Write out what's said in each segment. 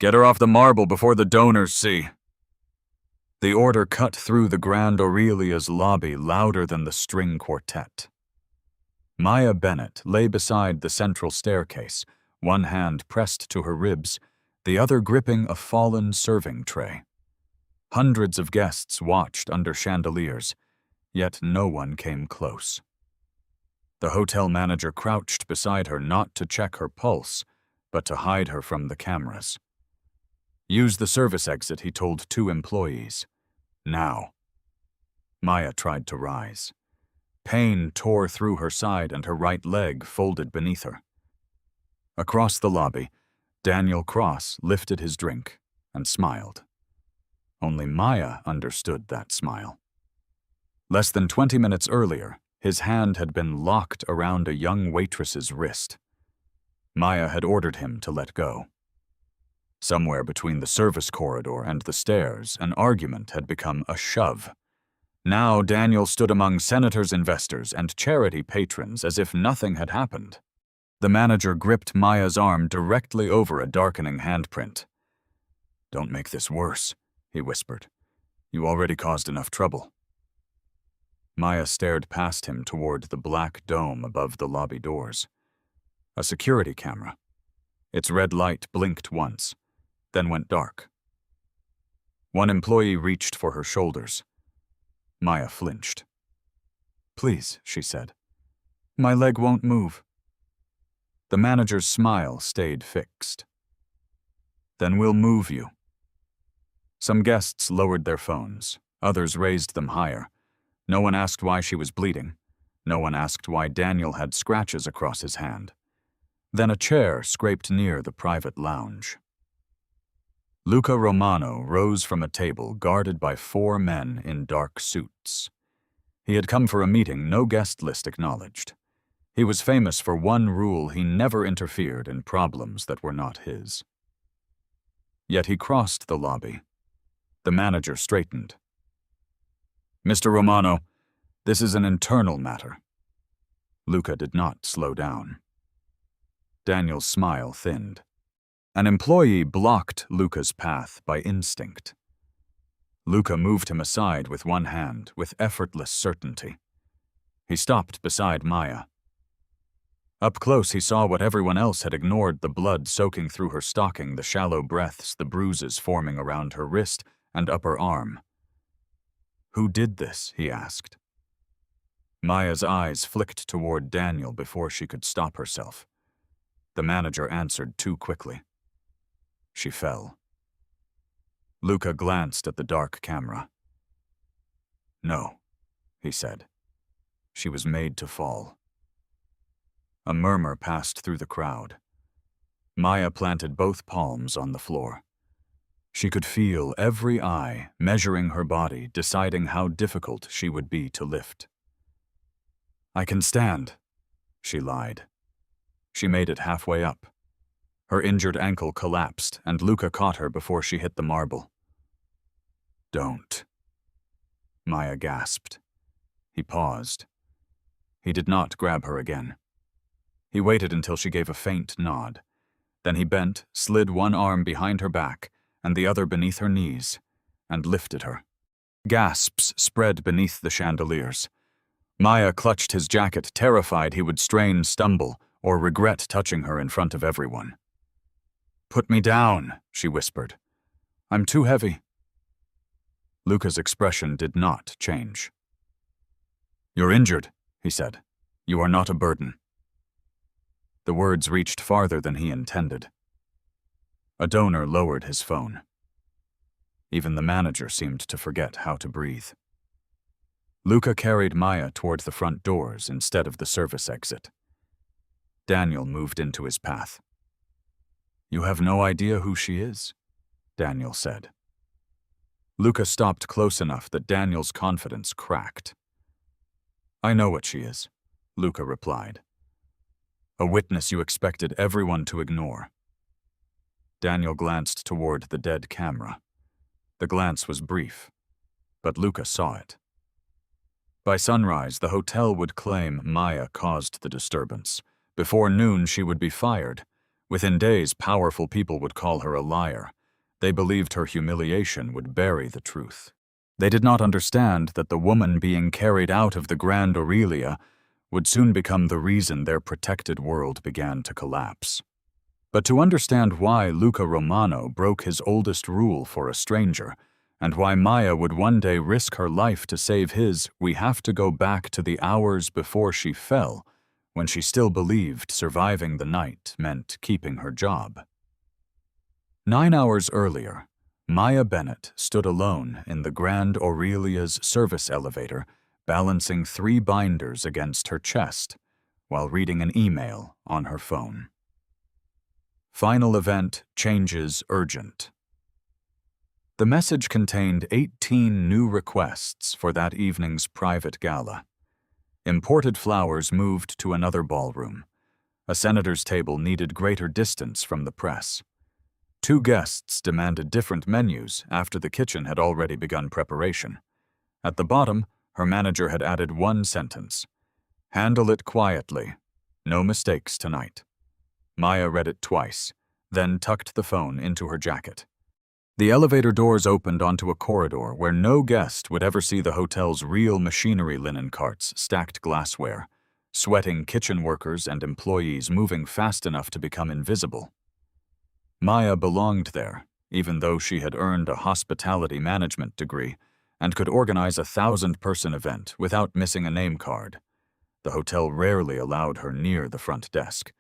Get her off the marble before the donors see." The order cut through the Grand Aurelia's lobby louder than the string quartet. Maya Bennett lay beside the central staircase, one hand pressed to her ribs, the other gripping a fallen serving tray. Hundreds of guests watched under chandeliers, yet no one came close. The hotel manager crouched beside her not to check her pulse, but to hide her from the cameras. "Use the service exit," he told 2 employees. "Now." Maya tried to rise. Pain tore through her side and her right leg folded beneath her. Across the lobby, Daniel Cross lifted his drink and smiled. Only Maya understood that smile. Less than 20 minutes earlier, his hand had been locked around a young waitress's wrist. Maya had ordered him to let go. Somewhere between the service corridor and the stairs, an argument had become a shove. Now Daniel stood among senators, investors, and charity patrons as if nothing had happened. The manager gripped Maya's arm directly over a darkening handprint. "Don't make this worse," he whispered. "You already caused enough trouble." Maya stared past him toward the black dome above the lobby doors. A security camera. Its red light blinked once, then went dark. One employee reached for her shoulders. Maya flinched. "Please," she said. "My leg won't move." The manager's smile stayed fixed. "Then we'll move you." Some guests lowered their phones. Others raised them higher. No one asked why she was bleeding. No one asked why Daniel had scratches across his hand. Then a chair scraped near the private lounge. Luca Romano rose from a table guarded by 4 men in dark suits. He had come for a meeting no guest list acknowledged. He was famous for one rule: he never interfered in problems that were not his. Yet he crossed the lobby. The manager straightened. "Mr. Romano, this is an internal matter." Luca did not slow down. Daniel's smile thinned. An employee blocked Luca's path by instinct. Luca moved him aside with one hand, with effortless certainty. He stopped beside Maya. Up close he saw what everyone else had ignored: the blood soaking through her stocking, the shallow breaths, the bruises forming around her wrist and upper arm. "Who did this?" he asked. Maya's eyes flicked toward Daniel before she could stop herself. The manager answered too quickly. She fell. Luca glanced at the dark camera. "No," he said. "She was made to fall." A murmur passed through the crowd. Maya planted both palms on the floor. She could feel every eye measuring her body, deciding how difficult she would be to lift. "I can stand," she lied. She made it halfway up. Her injured ankle collapsed, and Luca caught her before she hit the marble. "Don't," Maya gasped. He paused. He did not grab her again. He waited until she gave a faint nod. Then he bent, slid one arm behind her back and the other beneath her knees, and lifted her. Gasps spread beneath the chandeliers. Maya clutched his jacket, terrified he would strain, stumble, or regret touching her in front of everyone. "Put me down," she whispered. "I'm too heavy." Luca's expression did not change. "You're injured," he said. "You are not a burden." The words reached farther than he intended. A donor lowered his phone. Even the manager seemed to forget how to breathe. Luca carried Maya toward the front doors instead of the service exit. Daniel moved into his path. "You have no idea who she is?" Daniel said. Luca stopped close enough that Daniel's confidence cracked. "I know what she is," Luca replied. "A witness you expected everyone to ignore." Daniel glanced toward the dead camera. The glance was brief, but Luca saw it. By sunrise, the hotel would claim Maya caused the disturbance. Before noon, she would be fired. Within days, powerful people would call her a liar. They believed her humiliation would bury the truth. They did not understand that the woman being carried out of the Grand Aurelia would soon become the reason their protected world began to collapse. But to understand why Luca Romano broke his oldest rule for a stranger, and why Maya would one day risk her life to save his, we have to go back to the hours before she fell, when she still believed surviving the night meant keeping her job. 9 hours earlier, Maya Bennett stood alone in the Grand Aurelia's service elevator, balancing 3 binders against her chest while reading an email on her phone. Final event: changes urgent. The message contained 18 new requests for that evening's private gala. Imported flowers moved to another ballroom. A senator's table needed greater distance from the press. 2 guests demanded different menus after the kitchen had already begun preparation. At the bottom, her manager had added 1 sentence: "Handle it quietly. No mistakes tonight." Maya read it twice, then tucked the phone into her jacket. The elevator doors opened onto a corridor where no guest would ever see the hotel's real machinery linen carts, stacked glassware, sweating kitchen workers and employees moving fast enough to become invisible. Maya belonged there, even though she had earned a hospitality management degree and could organize a 1,000-person event without missing a name card. The hotel rarely allowed her near the front desk.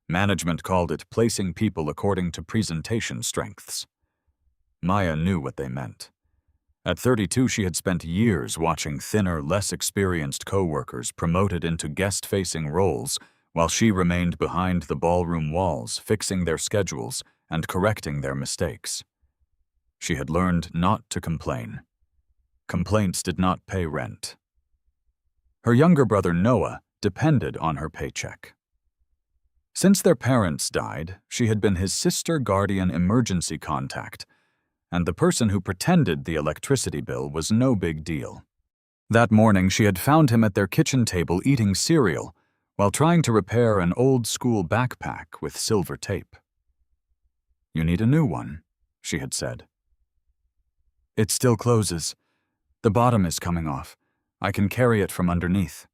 Management called it placing people according to presentation strengths. Maya knew what they meant. At 32, she had spent years watching thinner, less experienced co-workers promoted into guest-facing roles while she remained behind the ballroom walls, fixing their schedules and correcting their mistakes. She had learned not to complain. Complaints did not pay rent. Her younger brother Noah depended on her paycheck. Since their parents died, she had been his sister-guardian emergency contact, and the person who pretended the electricity bill was no big deal. That morning, she had found him at their kitchen table eating cereal while trying to repair an old-school backpack with silver tape. "You need a new one," she had said. "It still closes. The bottom is coming off. I can carry it from underneath."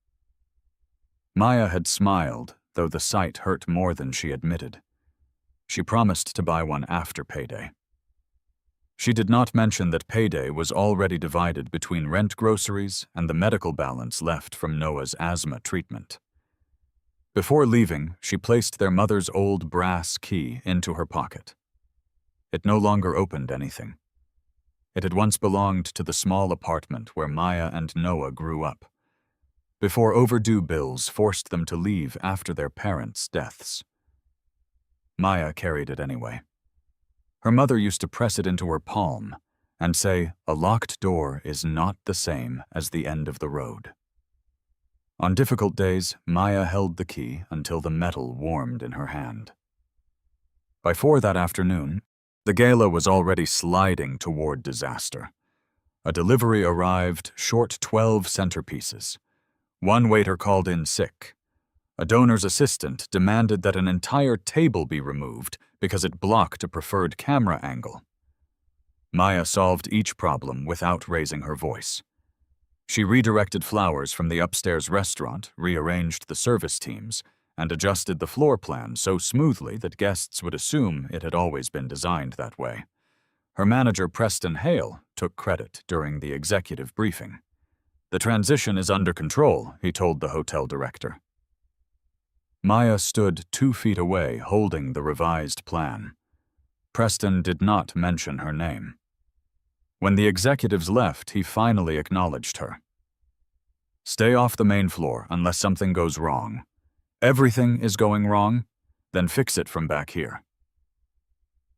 Maya had smiled, though the sight hurt more than she admitted. She promised to buy one after payday. She did not mention that payday was already divided between rent, groceries, and the medical balance left from Noah's asthma treatment. Before leaving, she placed their mother's old brass key into her pocket. It no longer opened anything. It had once belonged to the small apartment where Maya and Noah grew up, before overdue bills forced them to leave after their parents' deaths. Maya carried it anyway. Her mother used to press it into her palm and say, "A locked door is not the same as the end of the road." On difficult days, Maya held the key until the metal warmed in her hand. By 4 that afternoon, the gala was already sliding toward disaster. A delivery arrived, short 12 centerpieces. 1 waiter called in sick. A donor's assistant demanded that an entire table be removed because it blocked a preferred camera angle. Maya solved each problem without raising her voice. She redirected flowers from the upstairs restaurant, rearranged the service teams, and adjusted the floor plan so smoothly that guests would assume it had always been designed that way. Her manager, Preston Hale, took credit during the executive briefing. "The transition is under control," he told the hotel director. Maya stood 2 feet away holding the revised plan. Preston did not mention her name. When the executives left, he finally acknowledged her. "Stay off the main floor unless something goes wrong. Everything is going wrong? Then fix it from back here."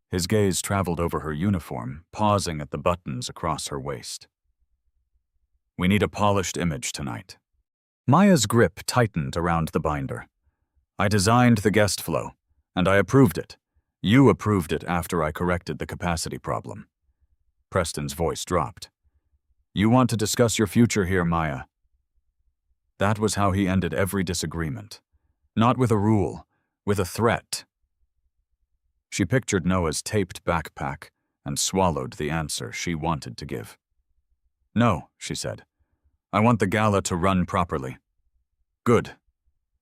His gaze traveled over her uniform, pausing at the buttons across her waist. "We need a polished image tonight." Maya's grip tightened around the binder. "I designed the guest flow, and I approved it. You approved it after I corrected the capacity problem." Preston's voice dropped. "You want to discuss your future here, Maya." That was how he ended every disagreement. Not with a rule, with a threat. She pictured Noah's taped backpack and swallowed the answer she wanted to give. "No," she said. "I want the gala to run properly." "Good.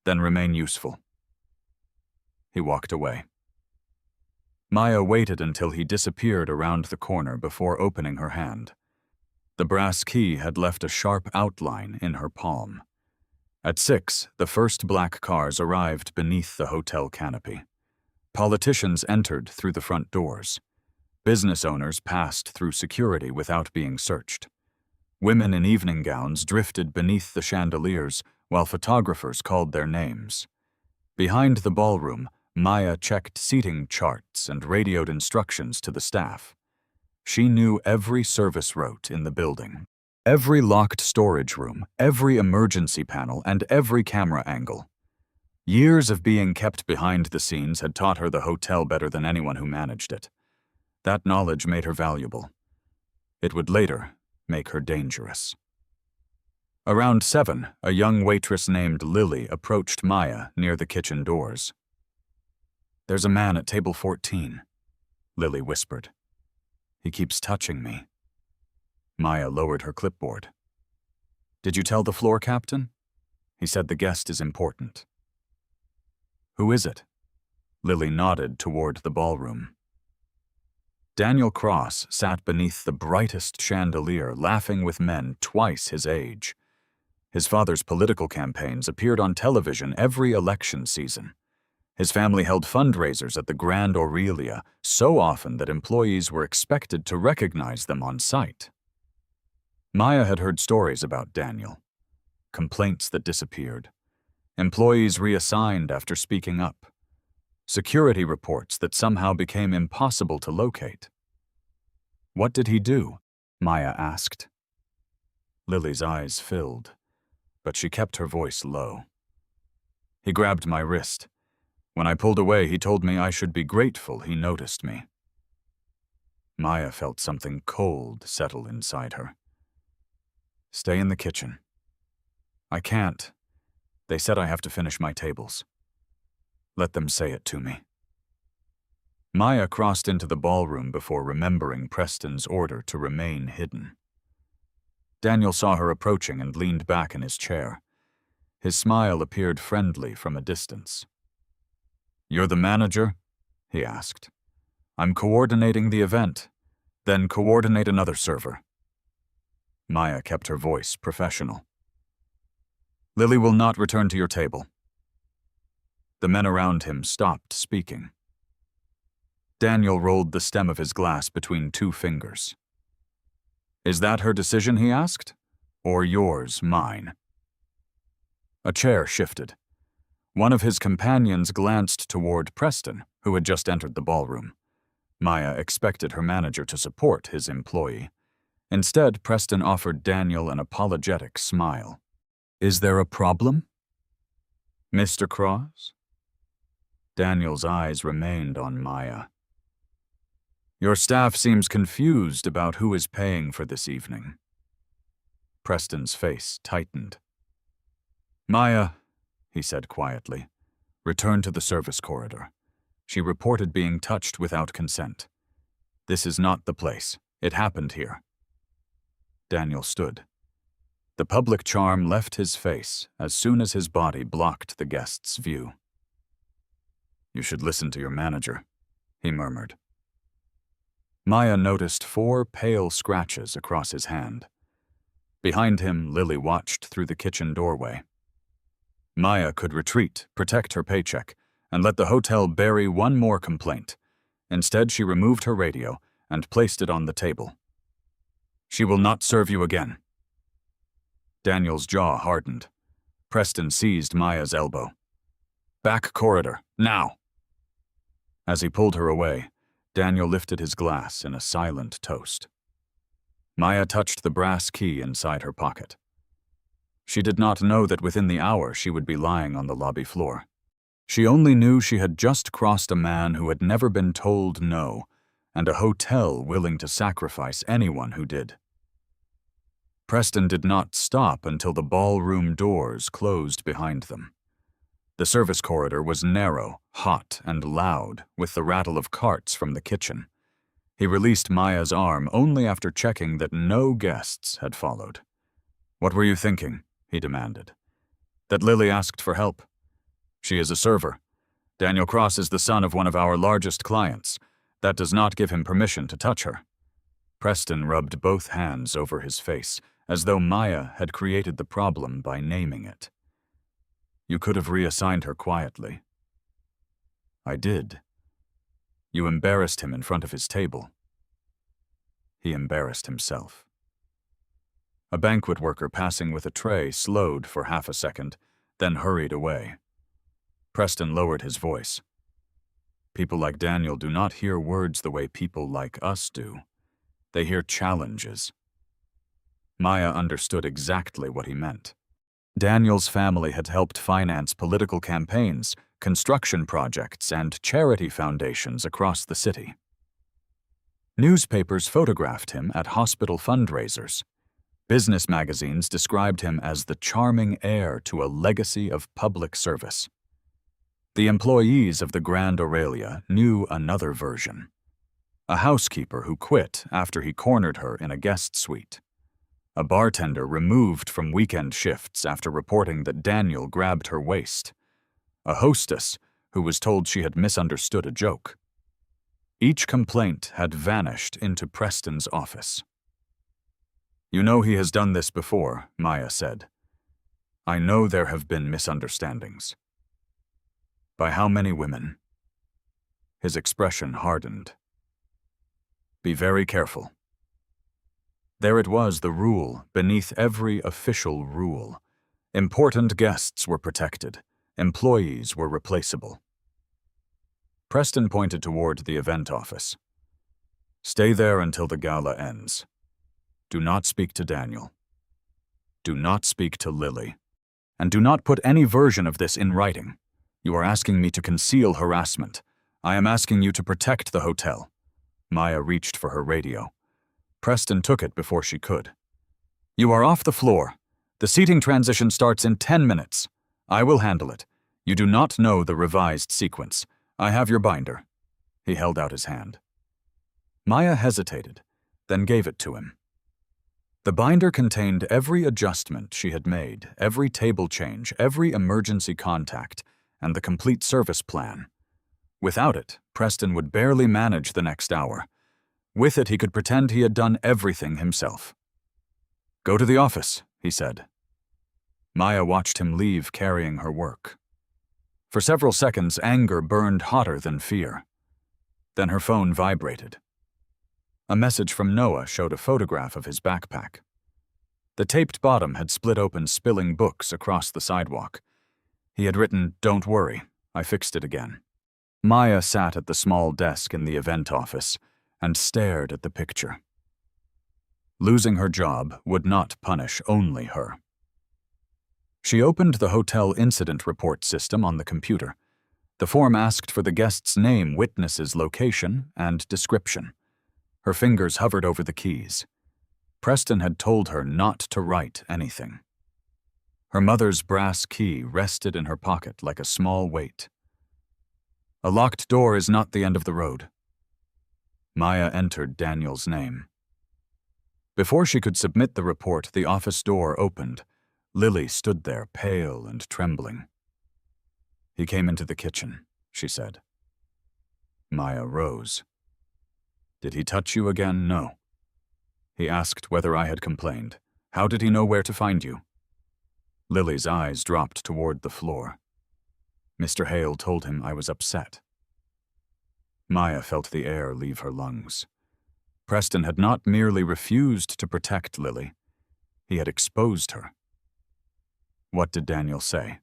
Then remain useful." He walked away. Maya waited until he disappeared around the corner before opening her hand. The brass key had left a sharp outline in her palm. At 6, the first black cars arrived beneath the hotel canopy. Politicians entered through the front doors. Business owners passed through security without being searched. Women in evening gowns drifted beneath the chandeliers while photographers called their names. Behind the ballroom, Maya checked seating charts and radioed instructions to the staff. She knew every service route in the building, every locked storage room, every emergency panel, and every camera angle. Years of being kept behind the scenes had taught her the hotel better than anyone who managed it. That knowledge made her valuable. It would later make her dangerous. Around 7, a young waitress named Lily approached Maya near the kitchen doors. "There's a man at table 14, Lily whispered. "He keeps touching me." Maya lowered her clipboard. "Did you tell the floor captain?" "He said the guest is important." "Who is it?" Lily nodded toward the ballroom. Daniel Cross sat beneath the brightest chandelier, laughing with men twice his age. His father's political campaigns appeared on television every election season. His family held fundraisers at the Grand Aurelia so often that employees were expected to recognize them on sight. Maya had heard stories about Daniel. Complaints that disappeared. Employees reassigned after speaking up. Security reports that somehow became impossible to locate. "What did he do?" Maya asked. Lily's eyes filled, but she kept her voice low. "He grabbed my wrist. When I pulled away, he told me I should be grateful he noticed me." Maya felt something cold settle inside her. "Stay in the kitchen." "I can't. They said I have to finish my tables." "Let them say it to me." Maya crossed into the ballroom before remembering Preston's order to remain hidden. Daniel saw her approaching and leaned back in his chair. His smile appeared friendly from a distance. "You're the manager?" he asked. "I'm coordinating the event. Then coordinate another server." Maya kept her voice professional. "Lily will not return to your table." The men around him stopped speaking. Daniel rolled the stem of his glass between 2 fingers. "Is that her decision?" he asked. "Or yours, mine?" A chair shifted. One of his companions glanced toward Preston, who had just entered the ballroom. Maya expected her manager to support his employee. Instead, Preston offered Daniel an apologetic smile. "Is there a problem?" "Mr. Cross?" Daniel's eyes remained on Maya. "Your staff seems confused about who is paying for this evening." Preston's face tightened. "Maya," he said quietly, "return to the service corridor. She reported being touched without consent. This is not the place. It happened here." Daniel stood. The public charm left his face as soon as his body blocked the guest's view. "You should listen to your manager," he murmured. Maya noticed 4 pale scratches across his hand. Behind him, Lily watched through the kitchen doorway. Maya could retreat, protect her paycheck, and let the hotel bury one more complaint. Instead, she removed her radio and placed it on the table. "She will not serve you again." Daniel's jaw hardened. Preston seized Maya's elbow. "Back corridor, now!" As he pulled her away, Daniel lifted his glass in a silent toast. Maya touched the brass key inside her pocket. She did not know that within the hour she would be lying on the lobby floor. She only knew she had just crossed a man who had never been told no, and a hotel willing to sacrifice anyone who did. Preston did not stop until the ballroom doors closed behind them. The service corridor was narrow, hot, and loud, with the rattle of carts from the kitchen. He released Maya's arm only after checking that no guests had followed. "What were you thinking?" he demanded. "That Lily asked for help. She is a server. Daniel Cross is the son of one of our largest clients. That does not give him permission to touch her." Preston rubbed both hands over his face, as though Maya had created the problem by naming it. "You could have reassigned her quietly." "I did. You embarrassed him in front of his table." He embarrassed himself. A banquet worker passing with a tray slowed for half a second, then hurried away. Preston lowered his voice. "People like Daniel do not hear words the way people like us do. They hear challenges." Maya understood exactly what he meant. Daniel's family had helped finance political campaigns, construction projects, and charity foundations across the city. Newspapers photographed him at hospital fundraisers. Business magazines described him as the charming heir to a legacy of public service. The employees of the Grand Aurelia knew another version. A housekeeper who quit after he cornered her in a guest suite. A bartender removed from weekend shifts after reporting that Daniel grabbed her waist. A hostess who was told she had misunderstood a joke. Each complaint had vanished into Preston's office. "You know he has done this before," Maya said. "I know there have been misunderstandings." "By how many women?" His expression hardened. "Be very careful." There it was, the rule beneath every official rule. Important guests were protected. Employees were replaceable. Preston pointed toward the event office. "Stay there until the gala ends. Do not speak to Daniel. Do not speak to Lily. And do not put any version of this in writing. You are asking me to conceal harassment. I am asking you to protect the hotel." Maya reached for her radio. Preston took it before she could. "You are off the floor. The seating transition starts in 10 minutes. I will handle it. You do not know the revised sequence. I have your binder." He held out his hand. Maya hesitated, then gave it to him. The binder contained every adjustment she had made, every table change, every emergency contact, and the complete service plan. Without it, Preston would barely manage the next hour. With it, he could pretend he had done everything himself. "Go to the office," he said. Maya watched him leave carrying her work. For several seconds, anger burned hotter than fear. Then her phone vibrated. A message from Noah showed a photograph of his backpack. The taped bottom had split open, spilling books across the sidewalk. He had written, "Don't worry, I fixed it again." Maya sat at the small desk in the event office and stared at the picture. Losing her job would not punish only her. She opened the hotel incident report system on the computer. The form asked for the guest's name, witness's location, and description. Her fingers hovered over the keys. Preston had told her not to write anything. Her mother's brass key rested in her pocket like a small weight. "A locked door is not the end of the road." Maya entered Daniel's name. Before she could submit the report, the office door opened. Lily stood there, pale and trembling. "He came into the kitchen," she said. Maya rose. "Did he touch you again?" "No." "He asked whether I had complained. How did he know where to find you?" Lily's eyes dropped toward the floor. "Mr. Hale told him I was upset." Maya felt the air leave her lungs. Preston had not merely refused to protect Lily. He had exposed her. What did Daniel say?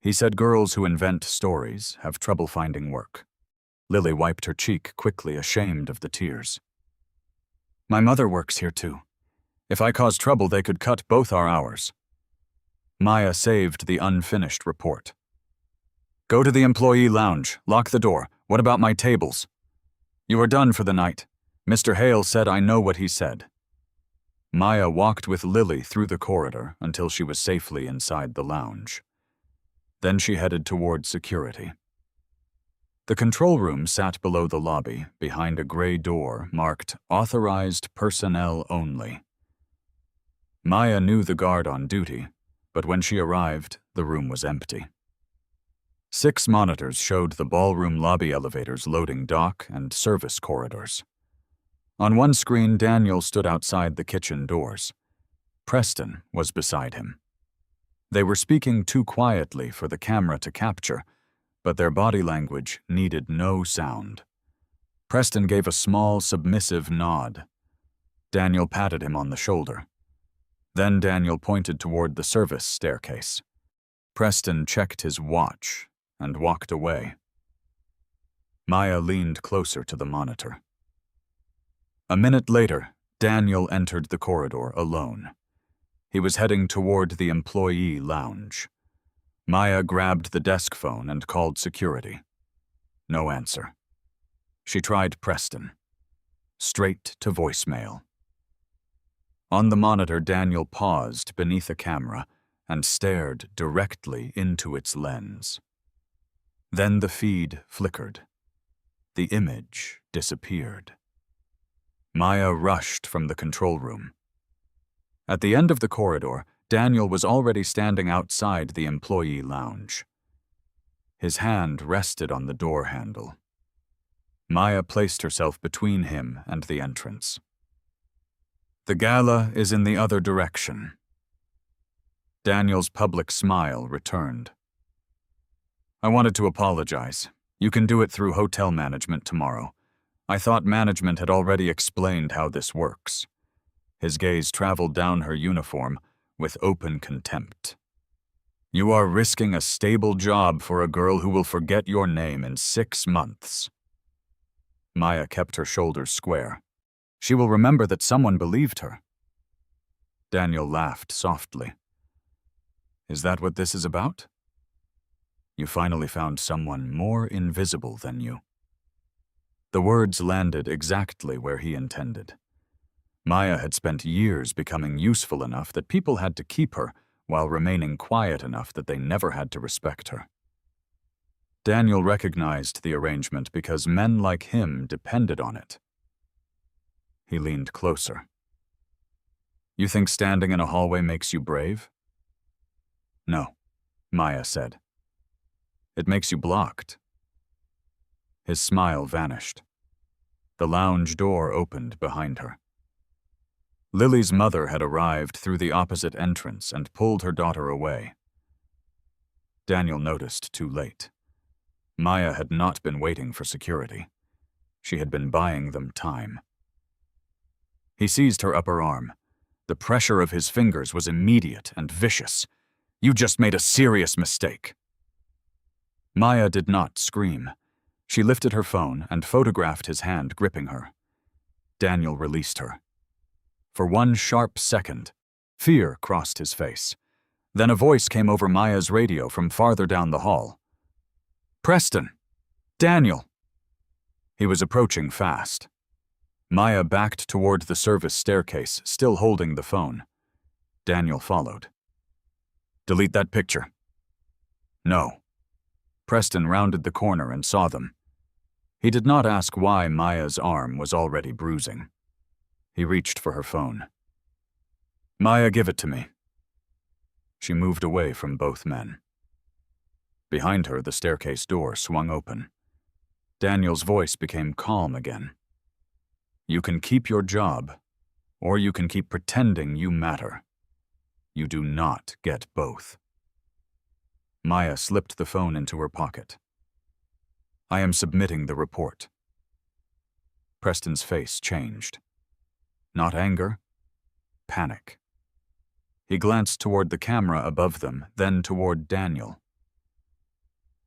"He said girls who invent stories have trouble finding work." Lily wiped her cheek quickly, ashamed of the tears. "My mother works here too. If I cause trouble, they could cut both our hours." Maya saved the unfinished report. "Go to the employee lounge. Lock the door. What about my tables?" "You are done for the night. Mr. Hale said I know what he said." Maya walked with Lily through the corridor until she was safely inside the lounge. Then she headed toward security. The control room sat below the lobby, behind a gray door marked Authorized Personnel Only. Maya knew the guard on duty, but when she arrived, the room was empty. 6 monitors showed the ballroom lobby elevators loading dock and service corridors. On one screen, Daniel stood outside the kitchen doors. Preston was beside him. They were speaking too quietly for the camera to capture, but their body language needed no sound. Preston gave a small, submissive nod. Daniel patted him on the shoulder. Then Daniel pointed toward the service staircase. Preston checked his watch and walked away. Maya leaned closer to the monitor. A minute later, Daniel entered the corridor alone. He was heading toward the employee lounge. Maya grabbed the desk phone and called security. No answer. She tried Preston. Straight to voicemail. On the monitor, Daniel paused beneath a camera and stared directly into its lens. Then the feed flickered. The image disappeared. Maya rushed from the control room. At the end of the corridor, Daniel was already standing outside the employee lounge. His hand rested on the door handle. Maya placed herself between him and the entrance. The gala is in the other direction. Daniel's public smile returned. I wanted to apologize. You can do it through hotel management tomorrow. I thought management had already explained how this works. His gaze traveled down her uniform with open contempt. You are risking a stable job for a girl who will forget your name in 6 months. Maya kept her shoulders square. She will remember that someone believed her. Daniel laughed softly. Is that what this is about? You finally found someone more invisible than you. The words landed exactly where he intended. Maya had spent years becoming useful enough that people had to keep her while remaining quiet enough that they never had to respect her. Daniel recognized the arrangement because men like him depended on it. He leaned closer. You think standing in a hallway makes you brave? No, Maya said. It makes you blocked. His smile vanished. The lounge door opened behind her. Lily's mother had arrived through the opposite entrance and pulled her daughter away. Daniel noticed too late. Maya had not been waiting for security. She had been buying them time. He seized her upper arm. The pressure of his fingers was immediate and vicious. You just made a serious mistake. Maya did not scream. She lifted her phone and photographed his hand gripping her. Daniel released her. For one sharp second, fear crossed his face. Then a voice came over Maya's radio from farther down the hall. Preston! Daniel! He was approaching fast. Maya backed toward the service staircase, still holding the phone. Daniel followed. Delete that picture. No. Preston rounded the corner and saw them. He did not ask why Maya's arm was already bruising. He reached for her phone. Maya, give it to me. She moved away from both men. Behind her, the staircase door swung open. Daniel's voice became calm again. You can keep your job, or you can keep pretending you matter. You do not get both. Maya slipped the phone into her pocket. I am submitting the report. Preston's face changed. Not anger, panic. He glanced toward the camera above them, then toward Daniel.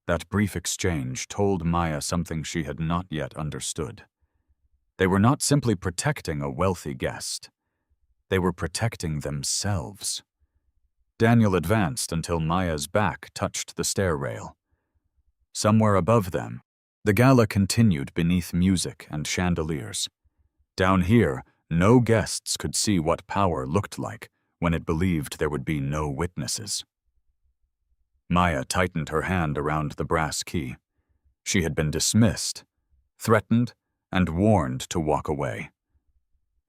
That brief exchange told Maya something she had not yet understood. They were not simply protecting a wealthy guest. They were protecting themselves. Daniel advanced until Maya's back touched the stair rail. Somewhere above them, the gala continued beneath music and chandeliers. Down here, no guests could see what power looked like when it believed there would be no witnesses. Maya tightened her hand around the brass key. She had been dismissed, threatened, and warned to walk away.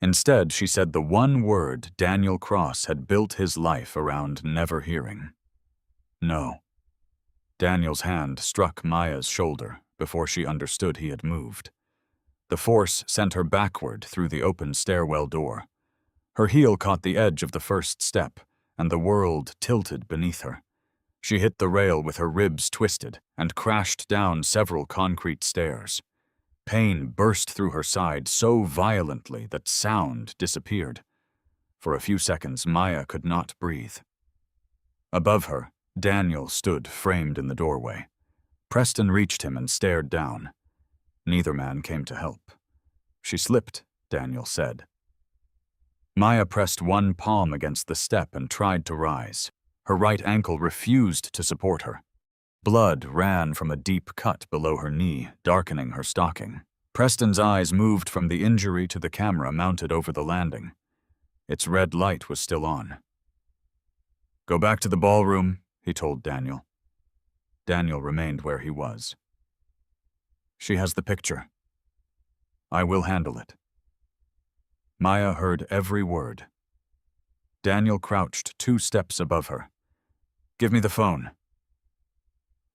Instead, she said the one word Daniel Cross had built his life around never hearing. No. Daniel's hand struck Maya's shoulder before she understood he had moved. The force sent her backward through the open stairwell door. Her heel caught the edge of the first step, and the world tilted beneath her. She hit the rail with her ribs twisted and crashed down several concrete stairs. Pain burst through her side so violently that sound disappeared. For a few seconds, Maya could not breathe. Above her, Daniel stood framed in the doorway. Preston reached him and stared down. Neither man came to help. She slipped, Daniel said. Maya pressed one palm against the step and tried to rise. Her right ankle refused to support her. Blood ran from a deep cut below her knee, darkening her stocking. Preston's eyes moved from the injury to the camera mounted over the landing. Its red light was still on. "Go back to the ballroom," he told Daniel. Daniel remained where he was. "She has the picture. I will handle it." Maya heard every word. Daniel crouched 2 steps above her. "Give me the phone."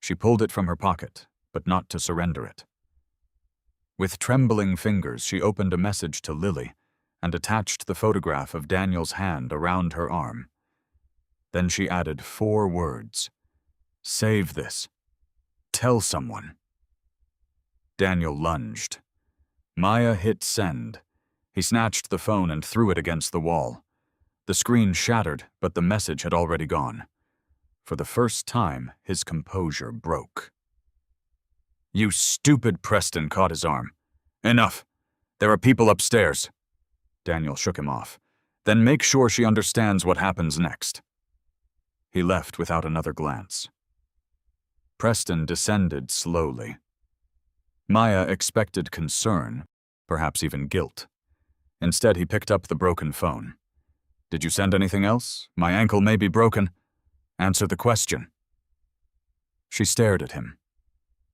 She pulled it from her pocket, but not to surrender it. With trembling fingers, she opened a message to Lily and attached the photograph of Daniel's hand around her arm. Then she added 4 words. "Save this. Tell someone." Daniel lunged. Maya hit send. He snatched the phone and threw it against the wall. The screen shattered, but the message had already gone. For the first time, his composure broke. "You stupid," Preston caught his arm. "Enough. There are people upstairs." Daniel shook him off. "Then make sure she understands what happens next." He left without another glance. Preston descended slowly. Maya expected concern, perhaps even guilt. Instead, he picked up the broken phone. "Did you send anything else? My ankle may be broken. Answer the question." She stared at him.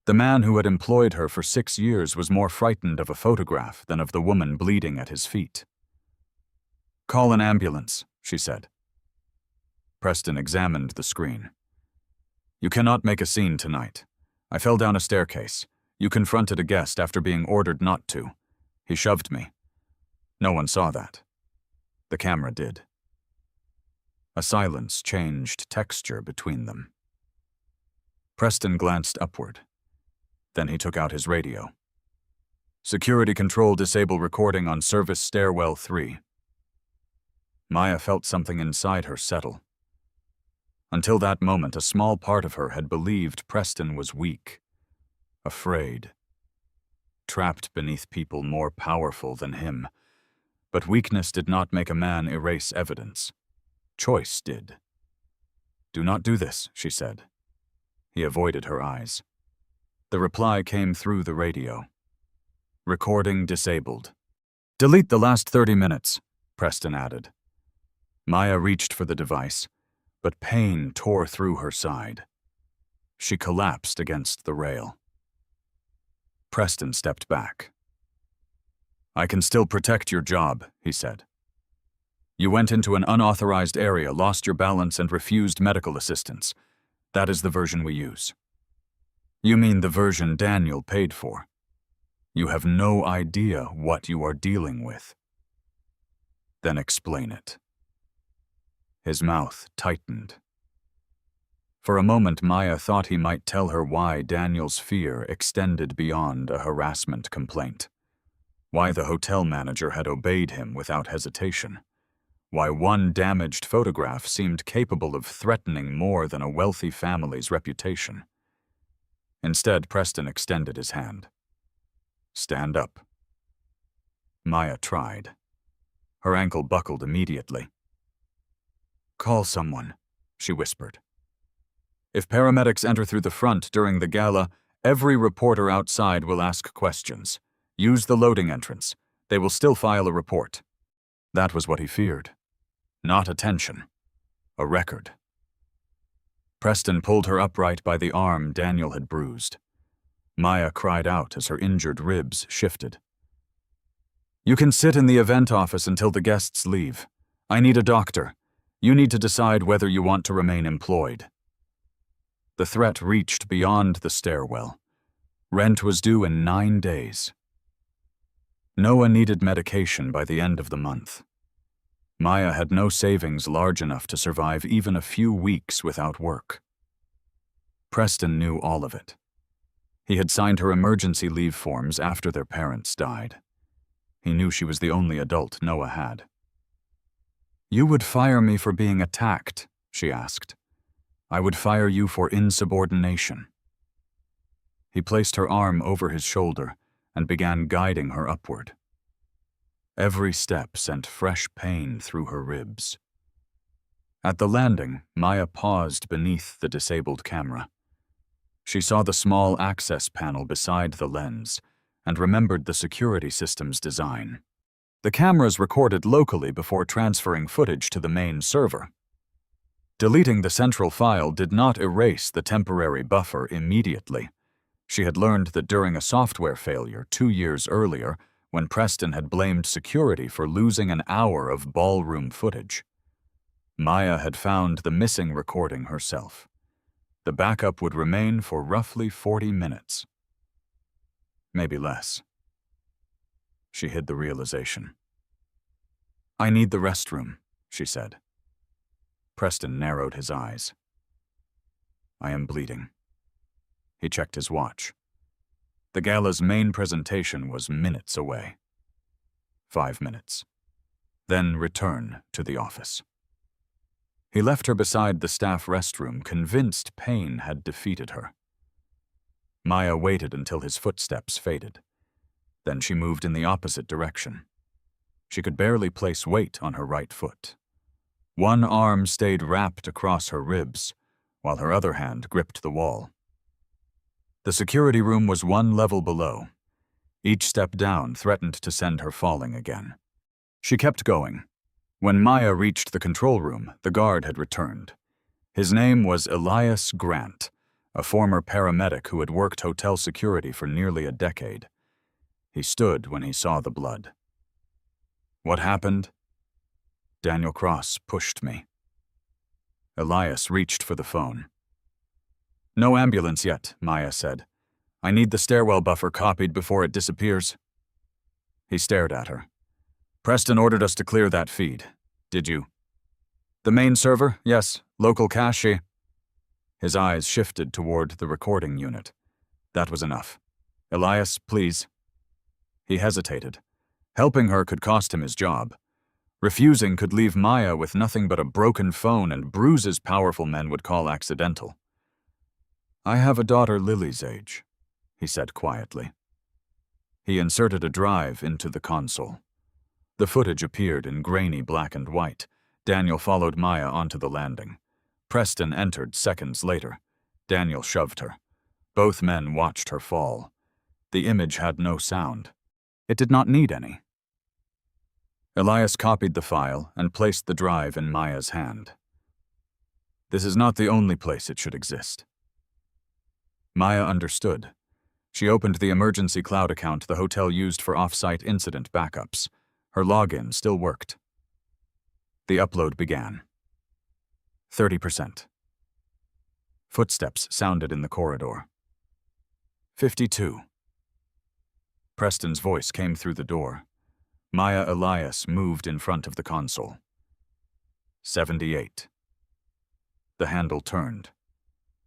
The man who had employed her for 6 years was more frightened of a photograph than of the woman bleeding at his feet. "Call an ambulance," she said. Preston examined the screen. "You cannot make a scene tonight. I fell down a staircase. You confronted a guest after being ordered not to. He shoved me. No one saw that. The camera did." A silence changed texture between them. Preston glanced upward. Then he took out his radio. "Security control disable recording on service stairwell 3. Maya felt something inside her settle. Until that moment, a small part of her had believed Preston was weak, afraid, trapped beneath people more powerful than him. But weakness did not make a man erase evidence. Choice did. "Do not do this," she said. He avoided her eyes. The reply came through the radio. "Recording disabled." "Delete the last 30 minutes, Preston added. Maya reached for the device, but pain tore through her side. She collapsed against the rail. Preston stepped back. "I can still protect your job," he said. "You went into an unauthorized area, lost your balance, and refused medical assistance. That is the version we use." "You mean the version Daniel paid for? You have no idea what you are dealing with." "Then explain it." His mouth tightened. For a moment, Maya thought he might tell her why Daniel's fear extended beyond a harassment complaint. Why the hotel manager had obeyed him without hesitation. Why one damaged photograph seemed capable of threatening more than a wealthy family's reputation. Instead, Preston extended his hand. "Stand up." Maya tried. Her ankle buckled immediately. "Call someone," she whispered. "If paramedics enter through the front during the gala, every reporter outside will ask questions. Use the loading entrance. They will still file a report." That was what he feared. Not attention. A record. Preston pulled her upright by the arm Daniel had bruised. Maya cried out as her injured ribs shifted. "You can sit in the event office until the guests leave. I need a doctor. You need to decide whether you want to remain employed." The threat reached beyond the stairwell. Rent was due in 9 days. Noah needed medication by the end of the month. Maya had no savings large enough to survive even a few weeks without work. Preston knew all of it. He had signed her emergency leave forms after their parents died. He knew she was the only adult Noah had. "You would fire me for being attacked," she asked. "I would fire you for insubordination." He placed her arm over his shoulder and began guiding her upward. Every step sent fresh pain through her ribs. At the landing, Maya paused beneath the disabled camera. She saw the small access panel beside the lens and remembered the security system's design. The cameras recorded locally before transferring footage to the main server. Deleting the central file did not erase the temporary buffer immediately. She had learned that during a software failure 2 years earlier, when Preston had blamed security for losing an hour of ballroom footage, Maya had found the missing recording herself. The backup would remain for roughly 40 minutes. Maybe less. She hid the realization. "I need the restroom," she said. Preston narrowed his eyes. "I am bleeding." He checked his watch. The gala's main presentation was minutes away. 5 minutes. Then return to the office. He left her beside the staff restroom, convinced pain had defeated her. Maya waited until his footsteps faded. Then she moved in the opposite direction. She could barely place weight on her right foot. One arm stayed wrapped across her ribs, while her other hand gripped the wall. The security room was 1 level below. Each step down threatened to send her falling again. She kept going. When Maya reached the control room, the guard had returned. His name was Elias Grant, a former paramedic who had worked hotel security for nearly a decade. He stood when he saw the blood. "What happened?" "Daniel Cross pushed me." Elias reached for the phone. "No ambulance yet," Maya said. "I need the stairwell buffer copied before it disappears." He stared at her. "Preston ordered us to clear that feed. Did you?" "The main server? Yes. Local cache." His eyes shifted toward the recording unit. That was enough. "Elias, please." He hesitated. Helping her could cost him his job. Refusing could leave Maya with nothing but a broken phone and bruises powerful men would call accidental. "I have a daughter Lily's age," he said quietly. He inserted a drive into the console. The footage appeared in grainy black and white. Daniel followed Maya onto the landing. Preston entered seconds later. Daniel shoved her. Both men watched her fall. The image had no sound. It did not need any. Elias copied the file and placed the drive in Maya's hand. "This is not the only place it should exist." Maya understood. She opened the emergency cloud account the hotel used for off-site incident backups. Her login still worked. The upload began. 30%. Footsteps sounded in the corridor. 52. Preston's voice came through the door. Maya Elias moved in front of the console. 78. The handle turned.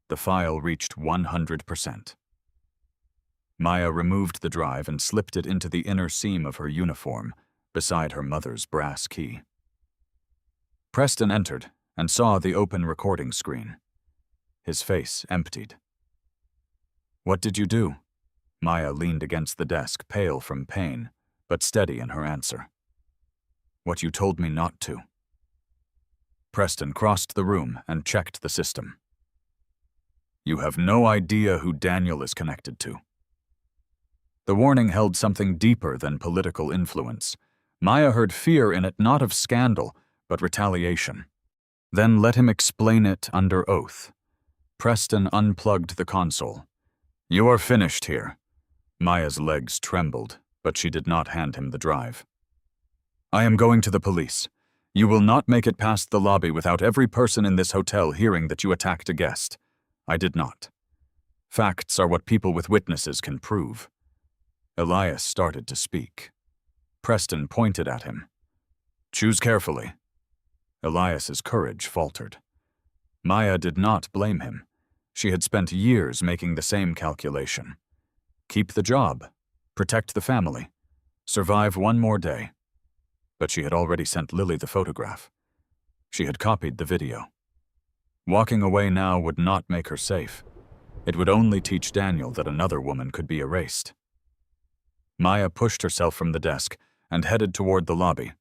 The file reached 100%. Maya removed the drive and slipped it into the inner seam of her uniform, beside her mother's brass key. Preston entered and saw the open recording screen. His face emptied. "What did you do?" Maya leaned against the desk, pale from pain, but steady in her answer. "What you told me not to." Preston crossed the room and checked the system. "You have no idea who Daniel is connected to." The warning held something deeper than political influence. Maya heard fear in it, not of scandal, but retaliation. "Then let him explain it under oath." Preston unplugged the console. "You are finished here." Maya's legs trembled, but she did not hand him the drive. "I am going to the police. You will not make it past the lobby without every person in this hotel hearing that you attacked a guest. I did not. Facts are what people with witnesses can prove." Elias started to speak. Preston pointed at him. "Choose carefully." Elias's courage faltered. Maya did not blame him. She had spent years making the same calculation. Keep the job, protect the family, survive one more day. But she had already sent Lily the photograph. She had copied the video. Walking away now would not make her safe. It would only teach Daniel that another woman could be erased. Maya pushed herself from the desk and headed toward the lobby.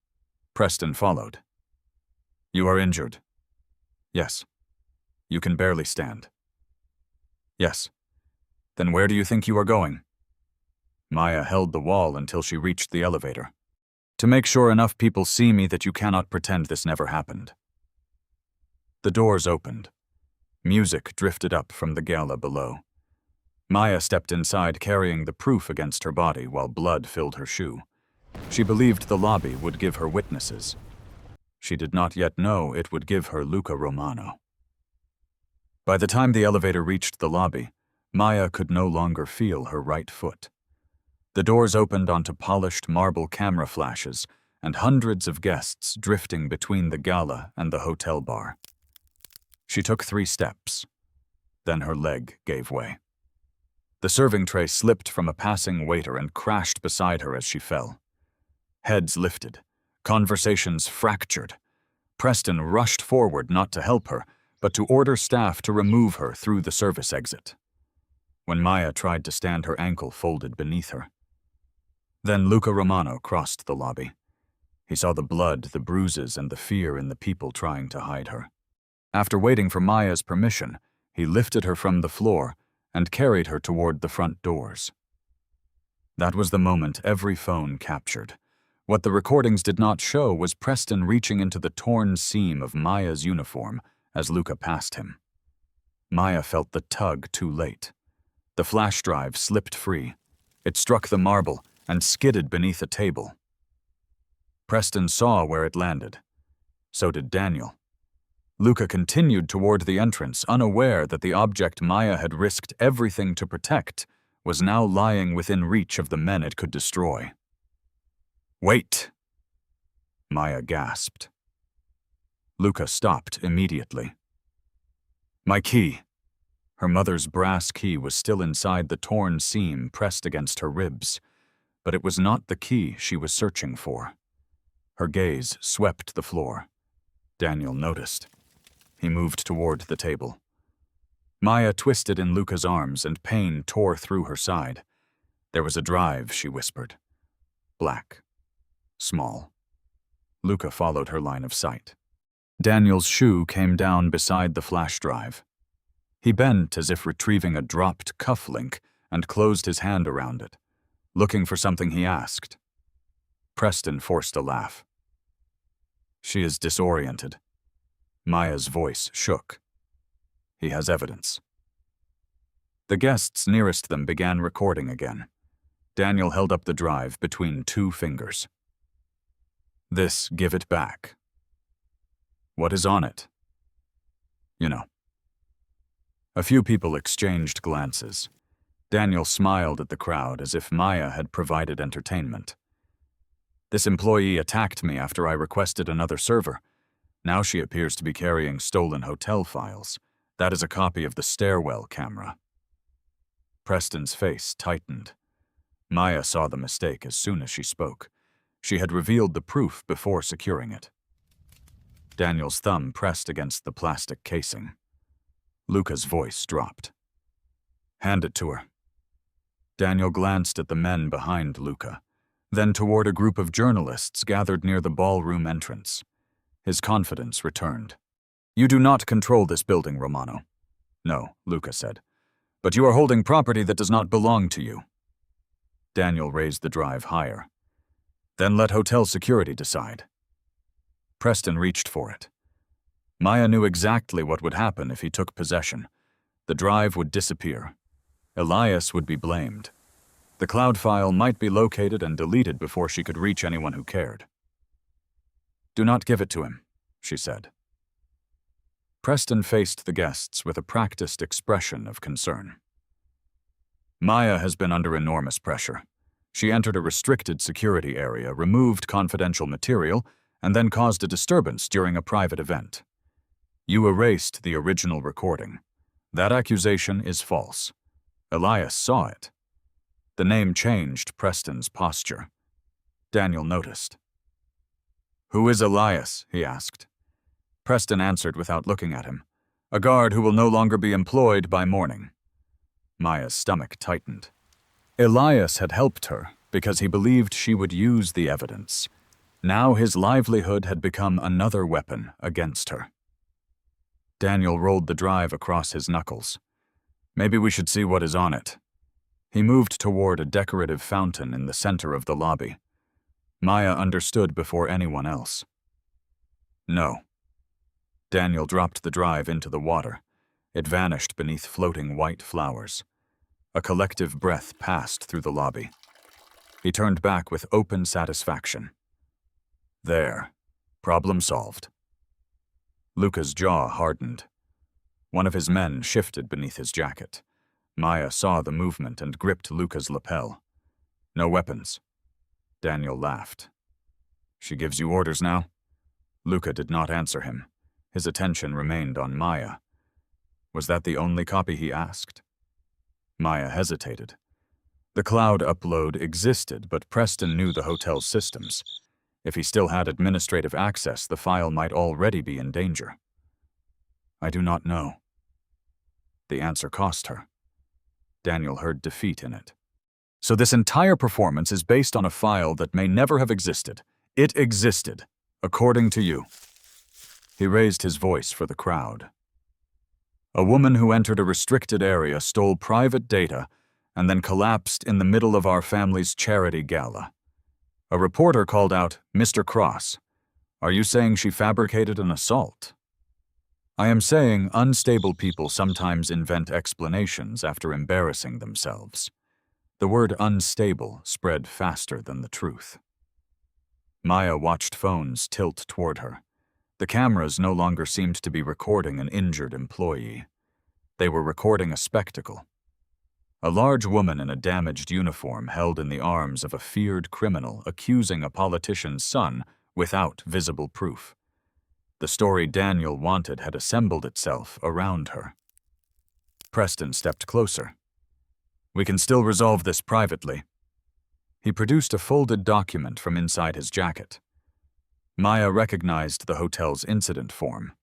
Preston followed. "You are injured?" "Yes." "You can barely stand?" "Yes." "Then where do you think you are going?" Maya held the wall until she reached the elevator. "To make sure enough people see me that you cannot pretend this never happened." The doors opened. Music drifted up from the gala below. Maya stepped inside carrying the proof against her body while blood filled her shoe. She believed the lobby would give her witnesses. She did not yet know it would give her Luca Romano. By the time the elevator reached the lobby, Maya could no longer feel her right foot. The doors opened onto polished marble camera flashes and hundreds of guests drifting between the gala and the hotel bar. She took 3 steps. Then her leg gave way. The serving tray slipped from a passing waiter and crashed beside her as she fell. Heads lifted. Conversations fractured. Preston rushed forward not to help her, but to order staff to remove her through the service exit. When Maya tried to stand, her ankle folded beneath her. Then Luca Romano crossed the lobby. He saw the blood, the bruises, and the fear in the people trying to hide her. After waiting for Maya's permission, he lifted her from the floor and carried her toward the front doors. That was the moment every phone captured. What the recordings did not show was Preston reaching into the torn seam of Maya's uniform as Luca passed him. Maya felt the tug too late. The flash drive slipped free. It struck the marble and skidded beneath a table. Preston saw where it landed. So did Daniel. Luca continued toward the entrance, unaware that the object Maya had risked everything to protect was now lying within reach of the men it could destroy. "Wait!" Maya gasped. Luca stopped immediately. "My key." Her mother's brass key was still inside the torn seam pressed against her ribs, but it was not the key she was searching for. Her gaze swept the floor. Daniel noticed. He moved toward the table. Maya twisted in Luca's arms and pain tore through her side. "There was a drive," she whispered. "Black. Small." Luca followed her line of sight. Daniel's shoe came down beside the flash drive. He bent as if retrieving a dropped cufflink and closed his hand around it, looking for something he asked. Preston forced a laugh. "She is disoriented." Maya's voice shook. "He has evidence." The guests nearest them began recording again. Daniel held up the drive between 2 fingers. "This, give it back." "What is on it?" "You know." A few people exchanged glances. Daniel smiled at the crowd as if Maya had provided entertainment. "This employee attacked me after I requested another server. Now she appears to be carrying stolen hotel files. That is a copy of the stairwell camera." Preston's face tightened. Maya saw the mistake as soon as she spoke. She had revealed the proof before securing it. Daniel's thumb pressed against the plastic casing. Luca's voice dropped. "Hand it to her." Daniel glanced at the men behind Luca, then toward a group of journalists gathered near the ballroom entrance. His confidence returned. "You do not control this building, Romano." "No," Luca said. "But you are holding property that does not belong to you." Daniel raised the drive higher. "Then let hotel security decide." Preston reached for it. Maya knew exactly what would happen if he took possession. The drive would disappear. Elias would be blamed. The cloud file might be located and deleted before she could reach anyone who cared. "Do not give it to him," she said. Preston faced the guests with a practiced expression of concern. Maya has been under enormous pressure. She entered a restricted security area, removed confidential material, and then caused a disturbance during a private event. You erased the original recording. That accusation is false. Elias saw it. The name changed Preston's posture. Daniel noticed. "Who is Elias?" he asked. Preston answered without looking at him. "A guard who will no longer be employed by morning." Maya's stomach tightened. Elias had helped her because he believed she would use the evidence. Now his livelihood had become another weapon against her. Daniel rolled the drive across his knuckles. "Maybe we should see what is on it." He moved toward a decorative fountain in the center of the lobby. Maya understood before anyone else. "No." Daniel dropped the drive into the water. It vanished beneath floating white flowers. A collective breath passed through the lobby. He turned back with open satisfaction. There. Problem solved. Luca's jaw hardened. One of his men shifted beneath his jacket. Maya saw the movement and gripped Luca's lapel. "No weapons." Daniel laughed. "She gives you orders now?" Luca did not answer him. His attention remained on Maya. Was that the only copy he asked? Maya hesitated. The cloud upload existed, but Preston knew the hotel's systems. If he still had administrative access, the file might already be in danger. "I do not know." The answer cost her. Daniel heard defeat in it. "So this entire performance is based on a file that may never have existed. It existed, according to you." He raised his voice for the crowd. "A woman who entered a restricted area stole private data and then collapsed in the middle of our family's charity gala. A reporter called out, 'Mr. Cross, are you saying she fabricated an assault?' I am saying unstable people sometimes invent explanations after embarrassing themselves." The word unstable spread faster than the truth. Maya watched phones tilt toward her. The cameras no longer seemed to be recording an injured employee. They were recording a spectacle. A large woman in a damaged uniform held in the arms of a feared criminal accusing a politician's son without visible proof. The story Daniel wanted had assembled itself around her. Preston stepped closer. "We can still resolve this privately." He produced a folded document from inside his jacket. Maya recognized the hotel's incident form.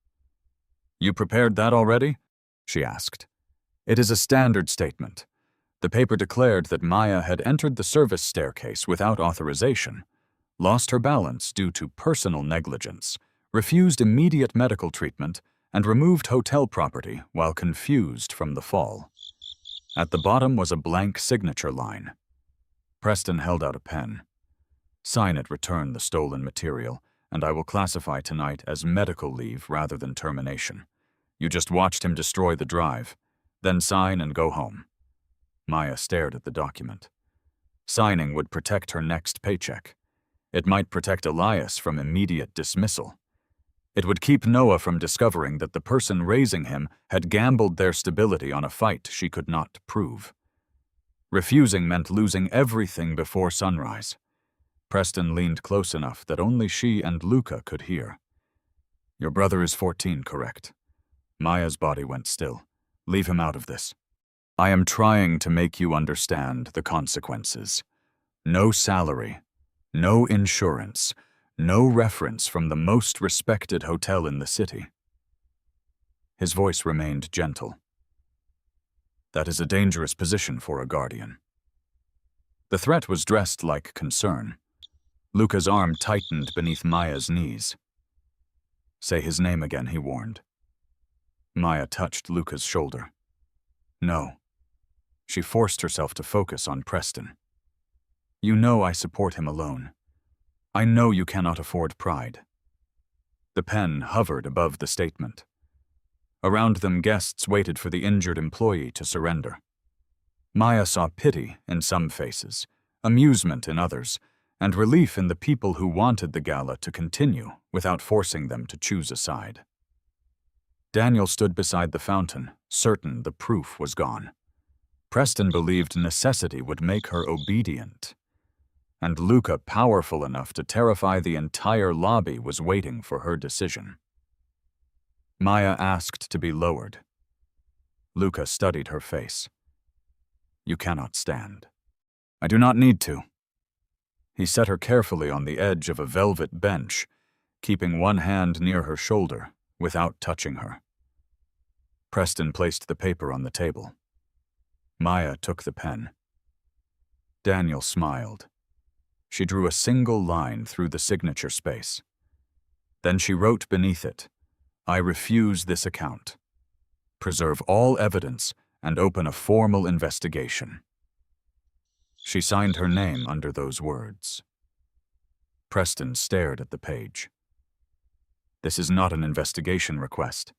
"You prepared that already?" she asked. "It is a standard statement." The paper declared that Maya had entered the service staircase without authorization, lost her balance due to personal negligence, refused immediate medical treatment, and removed hotel property while confused from the fall. At the bottom was a blank signature line. Preston held out a pen. "Sign it, return the stolen material, and I will classify tonight as medical leave rather than termination. You just watched him destroy the drive. Then sign and go home." Maya stared at the document. Signing would protect her next paycheck. It might protect Elias from immediate dismissal. It would keep Noah from discovering that the person raising him had gambled their stability on a fight she could not prove. Refusing meant losing everything before sunrise. Preston leaned close enough that only she and Luca could hear. "Your brother is 14, correct?" Maya's body went still. "Leave him out of this. I am trying to make you understand the consequences. No salary, no insurance, no reference from the most respected hotel in the city." His voice remained gentle. "That is a dangerous position for a guardian." The threat was dressed like concern. Luca's arm tightened beneath Maya's knees. "Say his name again," he warned. Maya touched Luca's shoulder. "No." She forced herself to focus on Preston. "You know I support him alone. I know you cannot afford pride." The pen hovered above the statement. Around them, guests waited for the injured employee to surrender. Maya saw pity in some faces, amusement in others, and relief in the people who wanted the gala to continue without forcing them to choose a side. Daniel stood beside the fountain, certain the proof was gone. Preston believed necessity would make her obedient, and Luca, powerful enough to terrify the entire lobby, was waiting for her decision. Maya asked to be lowered. Luca studied her face. "You cannot stand." "I do not need to." He set her carefully on the edge of a velvet bench, keeping one hand near her shoulder without touching her. Preston placed the paper on the table. Maya took the pen. Daniel smiled. She drew a single line through the signature space. Then she wrote beneath it, "I refuse this account. Preserve all evidence and open a formal investigation." She signed her name under those words. Preston stared at the page. "This is not an investigation request.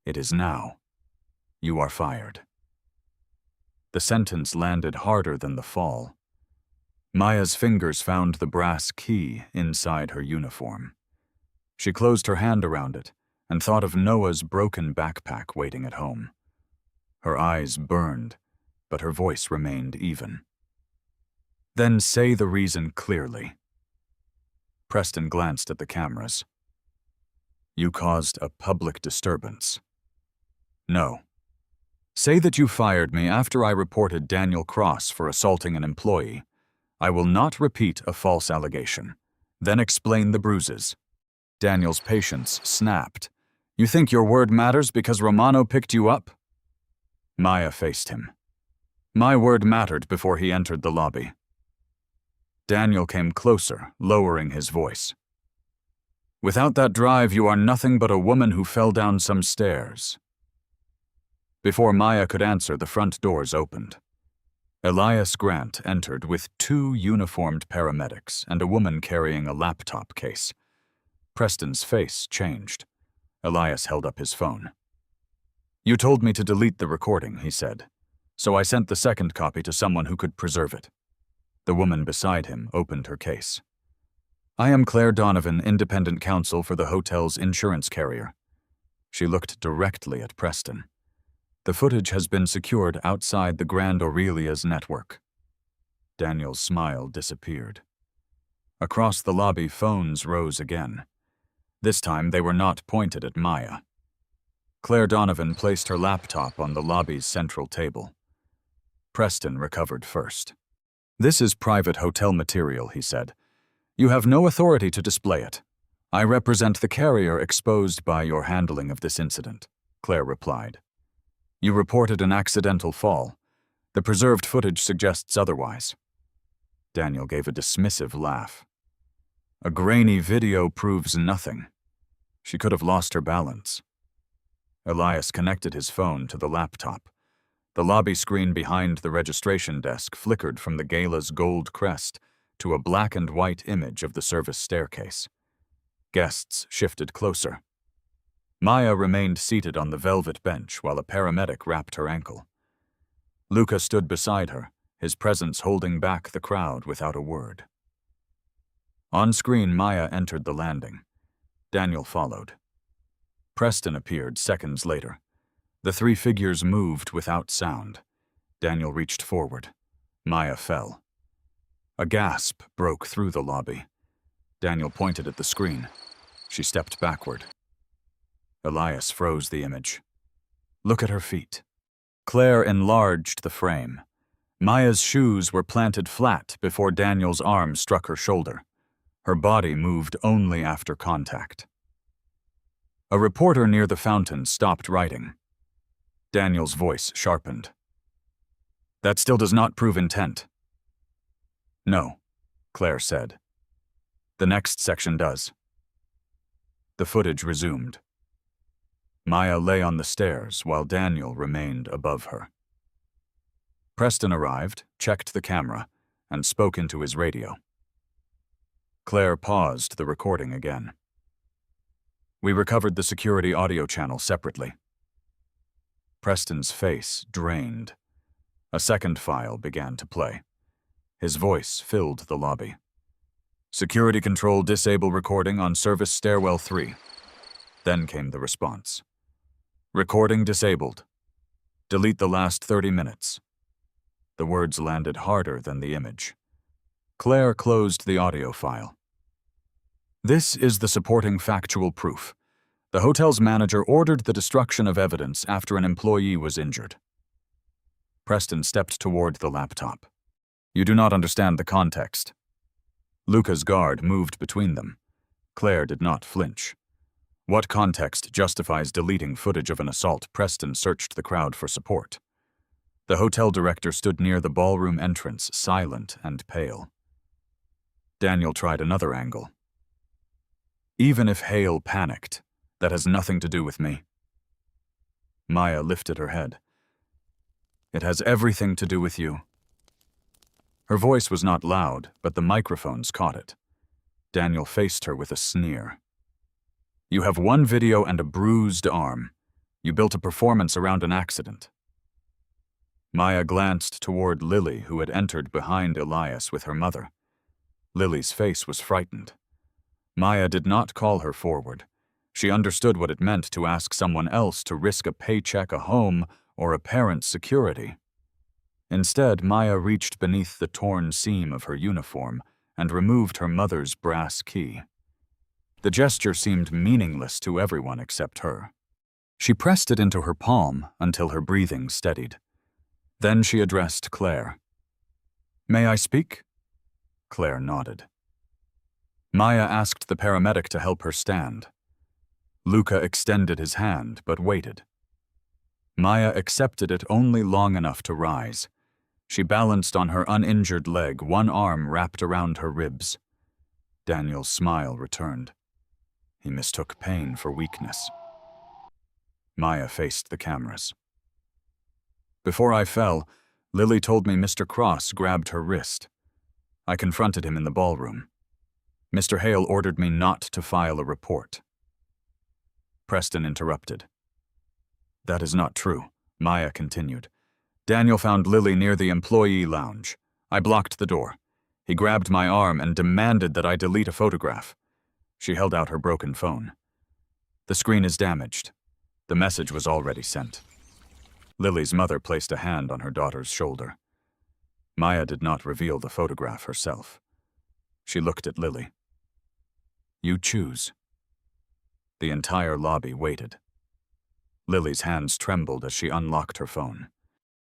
It is now. You are fired." The sentence landed harder than the fall. Maya's fingers found the brass key inside her uniform. She closed her hand around it and thought of Noah's broken backpack waiting at home. Her eyes burned, but her voice remained even. "Then say the reason clearly." Preston glanced at the cameras. "You caused a public disturbance." "No. Say that you fired me after I reported Daniel Cross for assaulting an employee. I will not repeat a false allegation. Then explain the bruises." Daniel's patience snapped. "You think your word matters because Romano picked you up?" Maya faced him. "My word mattered before he entered the lobby." Daniel came closer, lowering his voice. "Without that drive, you are nothing but a woman who fell down some stairs." Before Maya could answer, the front doors opened. Elias Grant entered with 2 uniformed paramedics and a woman carrying a laptop case. Preston's face changed. Elias held up his phone. "You told me to delete the recording," he said, "so I sent the second copy to someone who could preserve it." The woman beside him opened her case. "I am Claire Donovan, independent counsel for the hotel's insurance carrier." She looked directly at Preston. "The footage has been secured outside the Grand Aurelia's network." Daniel's smile disappeared. Across the lobby, phones rose again. This time they were not pointed at Maya. Claire Donovan placed her laptop on the lobby's central table. Preston recovered first. "This is private hotel material," he said. "You have no authority to display it. I represent the carrier exposed by your handling of this incident," Claire replied. "You reported an accidental fall. The preserved footage suggests otherwise." Daniel gave a dismissive laugh. "A grainy video proves nothing. She could have lost her balance." Elias connected his phone to the laptop. The lobby screen behind the registration desk flickered from the gala's gold crest to a black and white image of the service staircase. Guests shifted closer. Maya remained seated on the velvet bench while a paramedic wrapped her ankle. Luca stood beside her, his presence holding back the crowd without a word. On screen, Maya entered the landing. Daniel followed. Preston appeared seconds later. The 3 figures moved without sound. Daniel reached forward. Maya fell. A gasp broke through the lobby. Daniel pointed at the screen. She stepped backward. Elias froze the image. "Look at her feet." Claire enlarged the frame. Maya's shoes were planted flat before Daniel's arm struck her shoulder. Her body moved only after contact. A reporter near the fountain stopped writing. Daniel's voice sharpened. "That still does not prove intent." "No," Claire said. "The next section does." The footage resumed. Maya lay on the stairs while Daniel remained above her. Preston arrived, checked the camera, and spoke into his radio. Claire paused the recording again. "We recovered the security audio channel separately," Preston's face drained. A second file began to play. His voice filled the lobby. Security control disable recording on service stairwell 3. Then came the response. Recording disabled. Delete the last 30 minutes. The words landed harder than the image. Claire closed the audio file. This is the supporting factual proof. The hotel's manager ordered the destruction of evidence after an employee was injured. Preston stepped toward the laptop. You do not understand the context. Luca's guard moved between them. Claire did not flinch. What context justifies deleting footage of an assault? Preston searched the crowd for support. The hotel director stood near the ballroom entrance, silent and pale. Daniel tried another angle. Even if Hale panicked, that has nothing to do with me. Maya lifted her head. It has everything to do with you. Her voice was not loud, but the microphones caught it. Daniel faced her with a sneer. You have one video and a bruised arm. You built a performance around an accident. Maya glanced toward Lily, who had entered behind Elias with her mother. Lily's face was frightened. Maya did not call her forward. She understood what it meant to ask someone else to risk a paycheck, a home, or a parent's security. Instead, Maya reached beneath the torn seam of her uniform and removed her mother's brass key. The gesture seemed meaningless to everyone except her. She pressed it into her palm until her breathing steadied. Then she addressed Claire. May I speak? Claire nodded. Maya asked the paramedic to help her stand. Luca extended his hand, but waited. Maya accepted it only long enough to rise. She balanced on her uninjured leg, one arm wrapped around her ribs. Daniel's smile returned. He mistook pain for weakness. Maya faced the cameras. Before I fell, Lily told me Mr. Cross grabbed her wrist. I confronted him in the ballroom. Mr. Hale ordered me not to file a report. Preston interrupted. That is not true, Maya continued. Daniel found Lily near the employee lounge. I blocked the door. He grabbed my arm and demanded that I delete a photograph. She held out her broken phone. The screen is damaged. The message was already sent. Lily's mother placed a hand on her daughter's shoulder. Maya did not reveal the photograph herself. She looked at Lily. You choose. The entire lobby waited. Lily's hands trembled as she unlocked her phone.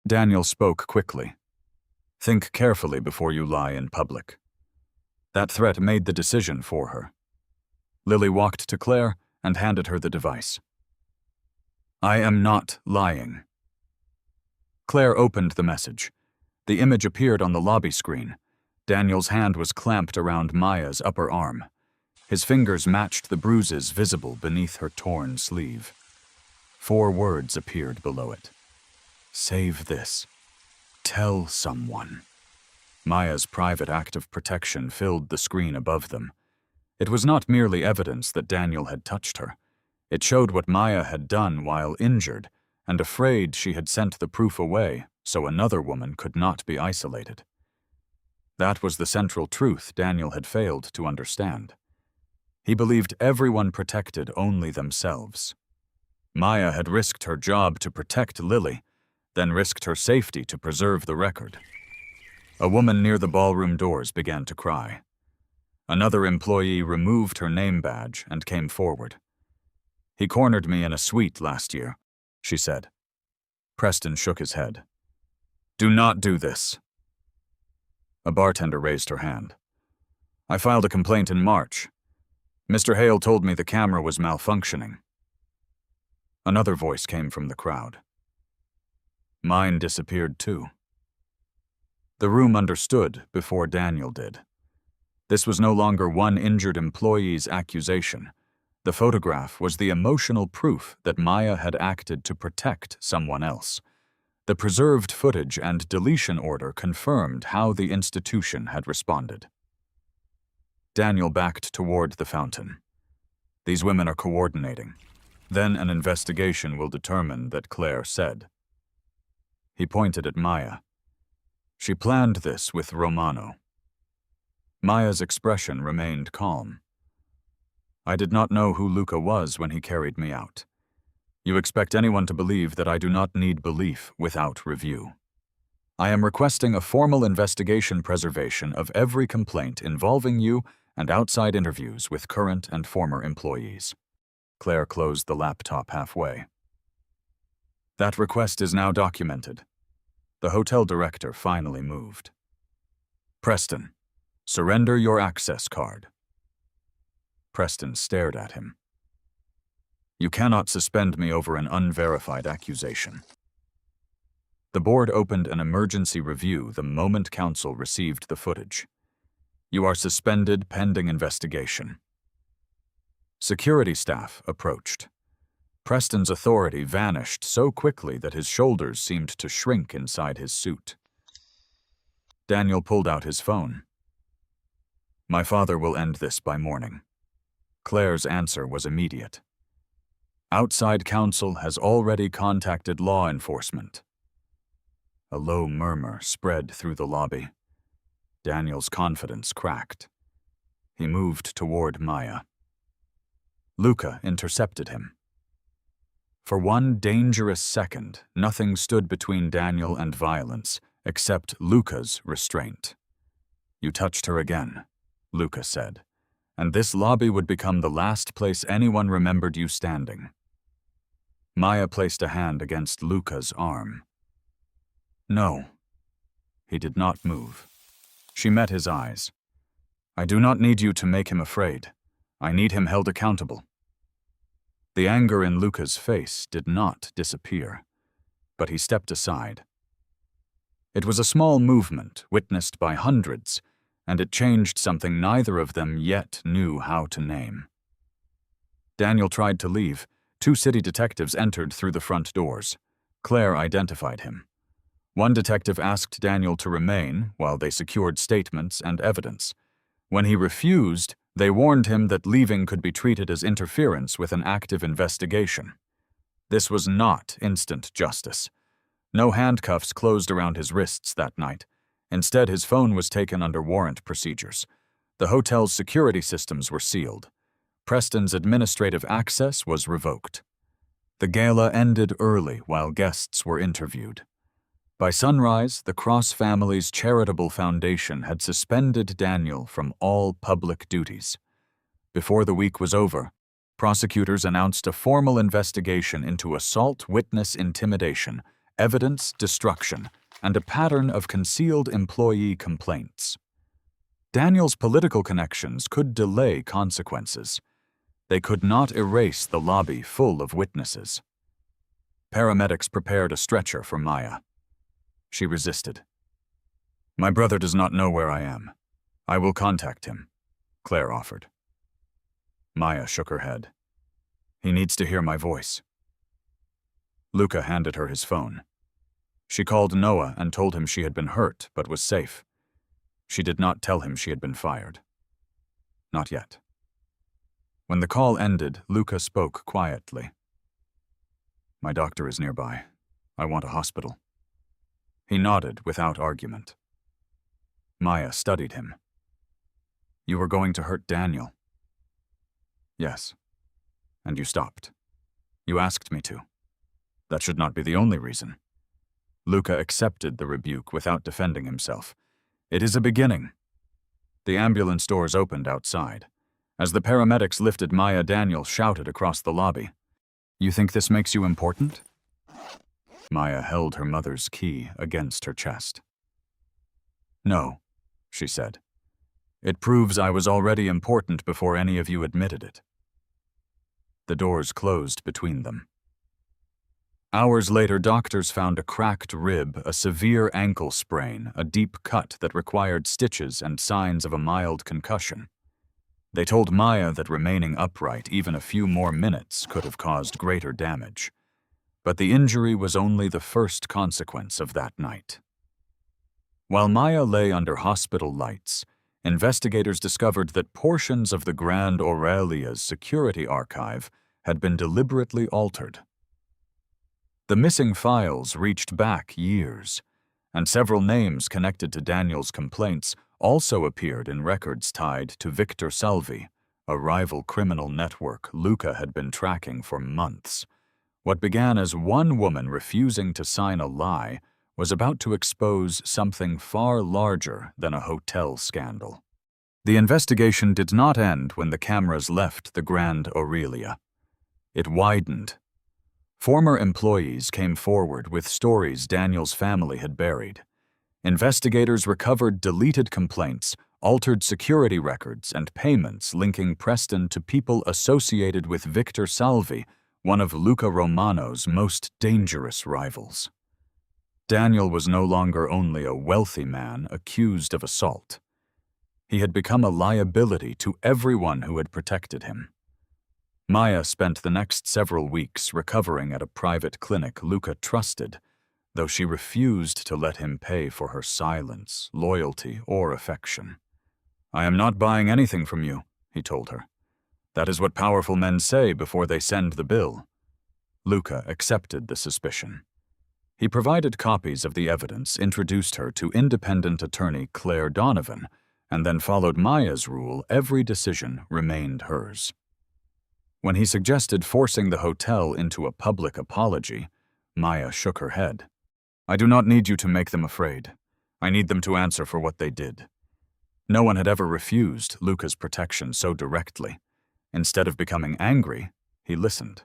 Daniel spoke quickly. Think carefully before you lie in public. That threat made the decision for her. Lily walked to Claire and handed her the device. I am not lying. Claire opened the message. The image appeared on the lobby screen. Daniel's hand was clamped around Maya's upper arm. His fingers matched the bruises visible beneath her torn sleeve. 4 words appeared below it. Save this. Tell someone. Maya's private act of protection filled the screen above them. It was not merely evidence that Daniel had touched her. It showed what Maya had done while injured and afraid she had sent the proof away so another woman could not be isolated. That was the central truth Daniel had failed to understand. He believed everyone protected only themselves. Maya had risked her job to protect Lily, then risked her safety to preserve the record. A woman near the ballroom doors began to cry. Another employee removed her name badge and came forward. He cornered me in a suite last year, she said. Preston shook his head. Do not do this. A bartender raised her hand. I filed a complaint in March. Mr. Hale told me the camera was malfunctioning. Another voice came from the crowd. Mine disappeared too. The room understood before Daniel did. This was no longer one injured employee's accusation. The photograph was the emotional proof that Maya had acted to protect someone else. The preserved footage and deletion order confirmed how the institution had responded. Daniel backed toward the fountain. These women are coordinating. Then an investigation will determine that Claire said. He pointed at Maya. She planned this with Romano. Maya's expression remained calm. I did not know who Luca was when he carried me out. You expect anyone to believe that I do not need belief without review. I am requesting a formal investigation preservation of every complaint involving you and outside interviews with current and former employees. Claire closed the laptop halfway. That request is now documented. The hotel director finally moved. Preston, surrender your access card. Preston stared at him. You cannot suspend me over an unverified accusation. The board opened an emergency review the moment council received the footage. You are suspended pending investigation. Security staff approached. Preston's authority vanished so quickly that his shoulders seemed to shrink inside his suit. Daniel pulled out his phone. My father will end this by morning. Claire's answer was immediate. Outside counsel has already contacted law enforcement. A low murmur spread through the lobby. Daniel's confidence cracked. He moved toward Maya. Luca intercepted him. For one dangerous second, nothing stood between Daniel and violence except Luca's restraint. You touched her again, Luca said, and this lobby would become the last place anyone remembered you standing. Maya placed a hand against Luca's arm. No. He did not move. She met his eyes. I do not need you to make him afraid. I need him held accountable. The anger in Luca's face did not disappear, but he stepped aside. It was a small movement witnessed by hundreds, and it changed something neither of them yet knew how to name. Daniel tried to leave. 2 city detectives entered through the front doors. Claire identified him. One detective asked Daniel to remain while they secured statements and evidence. When he refused, they warned him that leaving could be treated as interference with an active investigation. This was not instant justice. No handcuffs closed around his wrists that night. Instead, his phone was taken under warrant procedures. The hotel's security systems were sealed. Preston's administrative access was revoked. The gala ended early while guests were interviewed. By sunrise, the Cross family's charitable foundation had suspended Daniel from all public duties. Before the week was over, prosecutors announced a formal investigation into assault witness intimidation, evidence destruction, and a pattern of concealed employee complaints. Daniel's political connections could delay consequences. They could not erase the lobby full of witnesses. Paramedics prepared a stretcher for Maya. She resisted. My brother does not know where I am. I will contact him, Claire offered. Maya shook her head. He needs to hear my voice. Luca handed her his phone. She called Noah and told him she had been hurt but was safe. She did not tell him she had been fired. Not yet. When the call ended, Luca spoke quietly. My doctor is nearby. I want a hospital. He nodded without argument. Maya studied him. You were going to hurt Daniel. Yes. And you stopped. You asked me to. That should not be the only reason. Luca accepted the rebuke without defending himself. It is a beginning. The ambulance doors opened outside. As the paramedics lifted Maya, Daniel shouted across the lobby. You think this makes you important? Maya held her mother's key against her chest. No, she said. It proves I was already important before any of you admitted it. The doors closed between them. Hours later, doctors found a cracked rib, a severe ankle sprain, a deep cut that required stitches and signs of a mild concussion. They told Maya that remaining upright even a few more minutes could have caused greater damage. But the injury was only the first consequence of that night. While Maya lay under hospital lights, investigators discovered that portions of the Grand Aurelia's security archive had been deliberately altered. The missing files reached back years, and several names connected to Daniel's complaints also appeared in records tied to Victor Salvi, a rival criminal network Luca had been tracking for months. What began as one woman refusing to sign a lie was about to expose something far larger than a hotel scandal. The investigation did not end when the cameras left the Grand Aurelia. It widened. Former employees came forward with stories Daniel's family had buried. Investigators recovered deleted complaints, altered security records, and payments linking Preston to people associated with Victor Salvi, one of Luca Romano's most dangerous rivals. Daniel was no longer only a wealthy man accused of assault. He had become a liability to everyone who had protected him. Maya spent the next several weeks recovering at a private clinic Luca trusted, though she refused to let him pay for her silence, loyalty, or affection. "I am not buying anything from you," he told her. "That is what powerful men say before they send the bill." Luca accepted the suspicion. He provided copies of the evidence, introduced her to independent attorney Claire Donovan, and then followed Maya's rule: every decision remained hers. When he suggested forcing the hotel into a public apology, Maya shook her head. "I do not need you to make them afraid. I need them to answer for what they did." No one had ever refused Luca's protection so directly. Instead of becoming angry, he listened.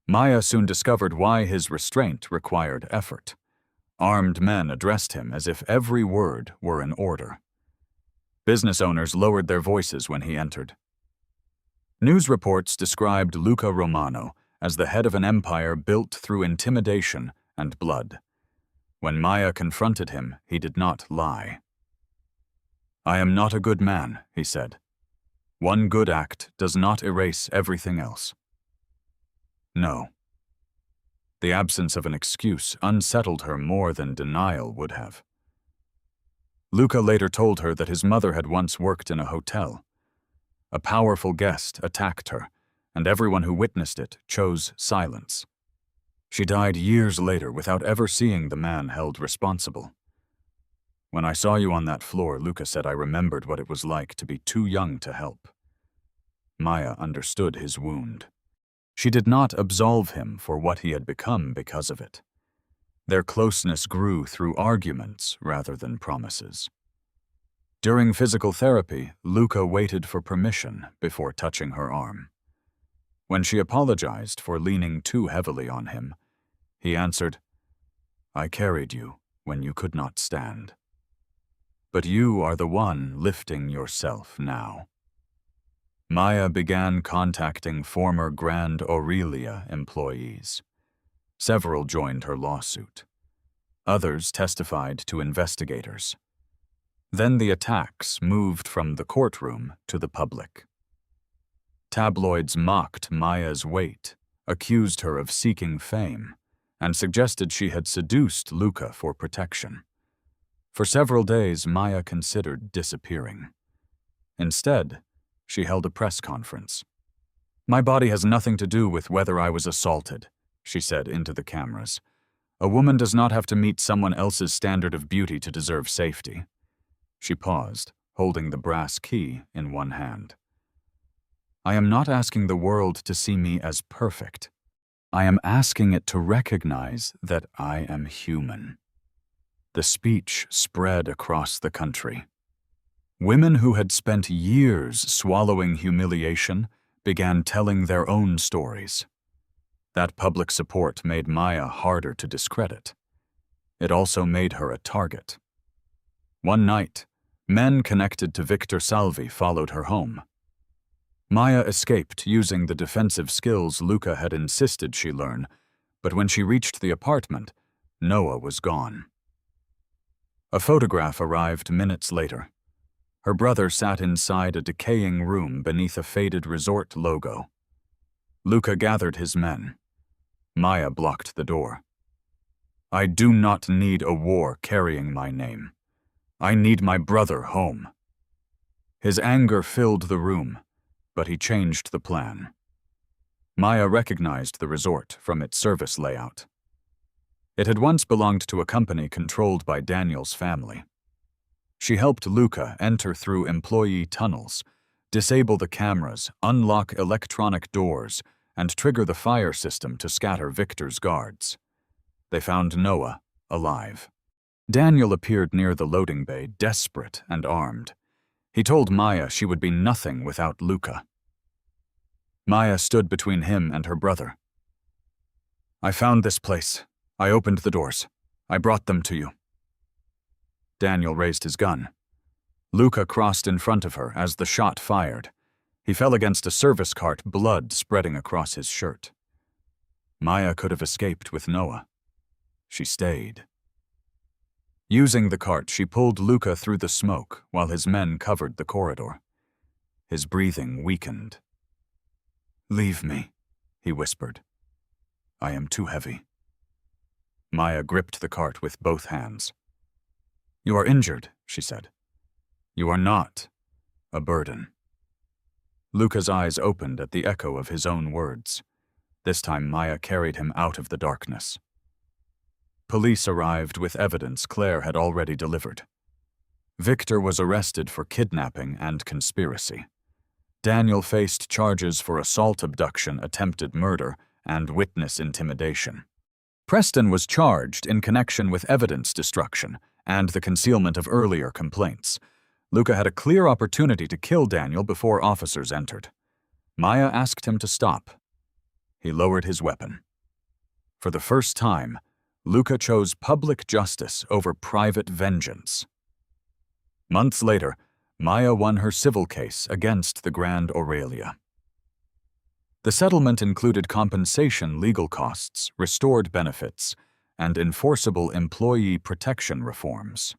Maya soon discovered why his restraint required effort. Armed men addressed him as if every word were an order. Business owners lowered their voices when he entered. News reports described Luca Romano as the head of an empire built through intimidation and blood. When Maya confronted him, he did not lie. "I am not a good man," he said. "One good act does not erase everything else." No. The absence of an excuse unsettled her more than denial would have. Luca later told her that his mother had once worked in a hotel. A powerful guest attacked her, and everyone who witnessed it chose silence. She died years later without ever seeing the man held responsible. "When I saw you on that floor," Luca said, "I remembered what it was like to be too young to help." Maya understood his wound. She did not absolve him for what he had become because of it. Their closeness grew through arguments rather than promises. During physical therapy, Luca waited for permission before touching her arm. When she apologized for leaning too heavily on him, he answered, "I carried you when you could not stand. But you are the one lifting yourself now." Maya began contacting former Grand Aurelia employees. Several joined her lawsuit. Others testified to investigators. Then the attacks moved from the courtroom to the public. Tabloids mocked Maya's weight, accused her of seeking fame, and suggested she had seduced Luca for protection. For several days, Maya considered disappearing. Instead, she held a press conference. "My body has nothing to do with whether I was assaulted," she said into the cameras. "A woman does not have to meet someone else's standard of beauty to deserve safety." She paused, holding the brass key in one hand. "I am not asking the world to see me as perfect. I am asking it to recognize that I am human." The speech spread across the country. Women who had spent years swallowing humiliation began telling their own stories. That public support made Maya harder to discredit. It also made her a target. One night, men connected to Victor Salvi followed her home. Maya escaped using the defensive skills Luca had insisted she learn, but when she reached the apartment, Noah was gone. A photograph arrived minutes later. Her brother sat inside a decaying room beneath a faded resort logo. Luca gathered his men. Maya blocked the door. "I do not need a war carrying my name. I need my brother home." His anger filled the room, but he changed the plan. Maya recognized the resort from its service layout. It had once belonged to a company controlled by Daniel's family. She helped Luca enter through employee tunnels, disable the cameras, unlock electronic doors, and trigger the fire system to scatter Victor's guards. They found Noah alive. Daniel appeared near the loading bay, desperate and armed. He told Maya she would be nothing without Luca. Maya stood between him and her brother. "I found this place. I opened the doors. I brought them to you." Daniel raised his gun. Luca crossed in front of her as the shot fired. He fell against a service cart, blood spreading across his shirt. Maya could have escaped with Noah. She stayed. Using the cart, she pulled Luca through the smoke while his men covered the corridor. His breathing weakened. "Leave me," he whispered. "I am too heavy." Maya gripped the cart with both hands. "You are injured," she said. "You are not a burden." Luca's eyes opened at the echo of his own words. This time Maya carried him out of the darkness. Police arrived with evidence Claire had already delivered. Victor was arrested for kidnapping and conspiracy. Daniel faced charges for assault, abduction, attempted murder, and witness intimidation. Preston was charged in connection with evidence destruction and the concealment of earlier complaints. Luca had a clear opportunity to kill Daniel before officers entered. Maya asked him to stop. He lowered his weapon. For the first time, Luca chose public justice over private vengeance. Months later, Maya won her civil case against the Grand Aurelia. The settlement included compensation, legal costs, restored benefits, and enforceable employee protection reforms.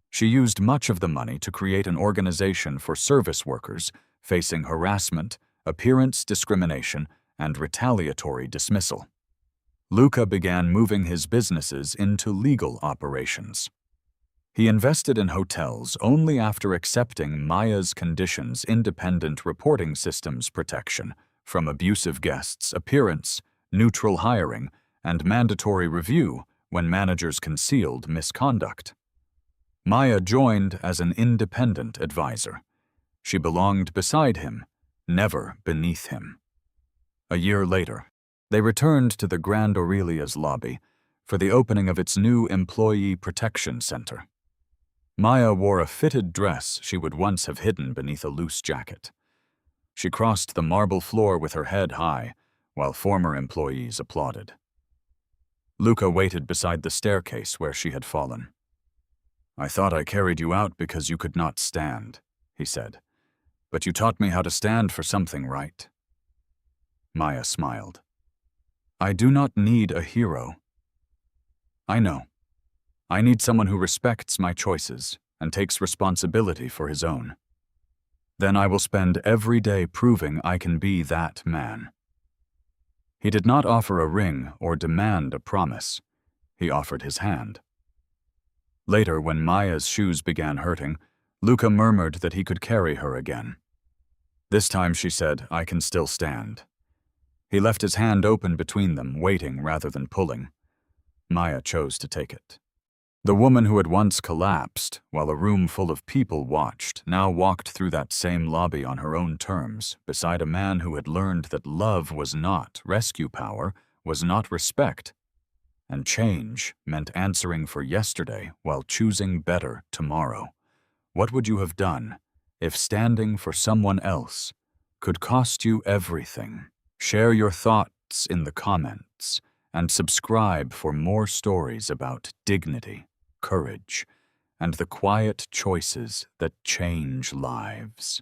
She used much of the money to create an organization for service workers facing harassment, appearance discrimination, and retaliatory dismissal. Luca began moving his businesses into legal operations. He invested in hotels only after accepting Maya's conditions independent reporting systems protection from abusive guests, appearance, neutral hiring, and mandatory review when managers concealed misconduct. Maya joined as an independent advisor. She belonged beside him, never beneath him. A year later, they returned to the Grand Aurelia's lobby for the opening of its new Employee Protection Center. Maya wore a fitted dress she would once have hidden beneath a loose jacket. She crossed the marble floor with her head high, while former employees applauded. Luca waited beside the staircase where she had fallen. "I thought I carried you out because you could not stand," he said. "But you taught me how to stand for something, right?" Maya smiled. "I do not need a hero." "I know. I need someone who respects my choices and takes responsibility for his own. Then I will spend every day proving I can be that man." He did not offer a ring or demand a promise. He offered his hand. Later, when Maya's shoes began hurting, Luca murmured that he could carry her again. This time she said, "I can still stand." He left his hand open between them, waiting rather than pulling. Maya chose to take it. The woman who had once collapsed while a room full of people watched now walked through that same lobby on her own terms, beside a man who had learned that love was not rescue power, was not respect, and change meant answering for yesterday while choosing better tomorrow. What would you have done if standing for someone else could cost you everything? Share your thoughts in the comments and subscribe for more stories about dignity, courage, and the quiet choices that change lives.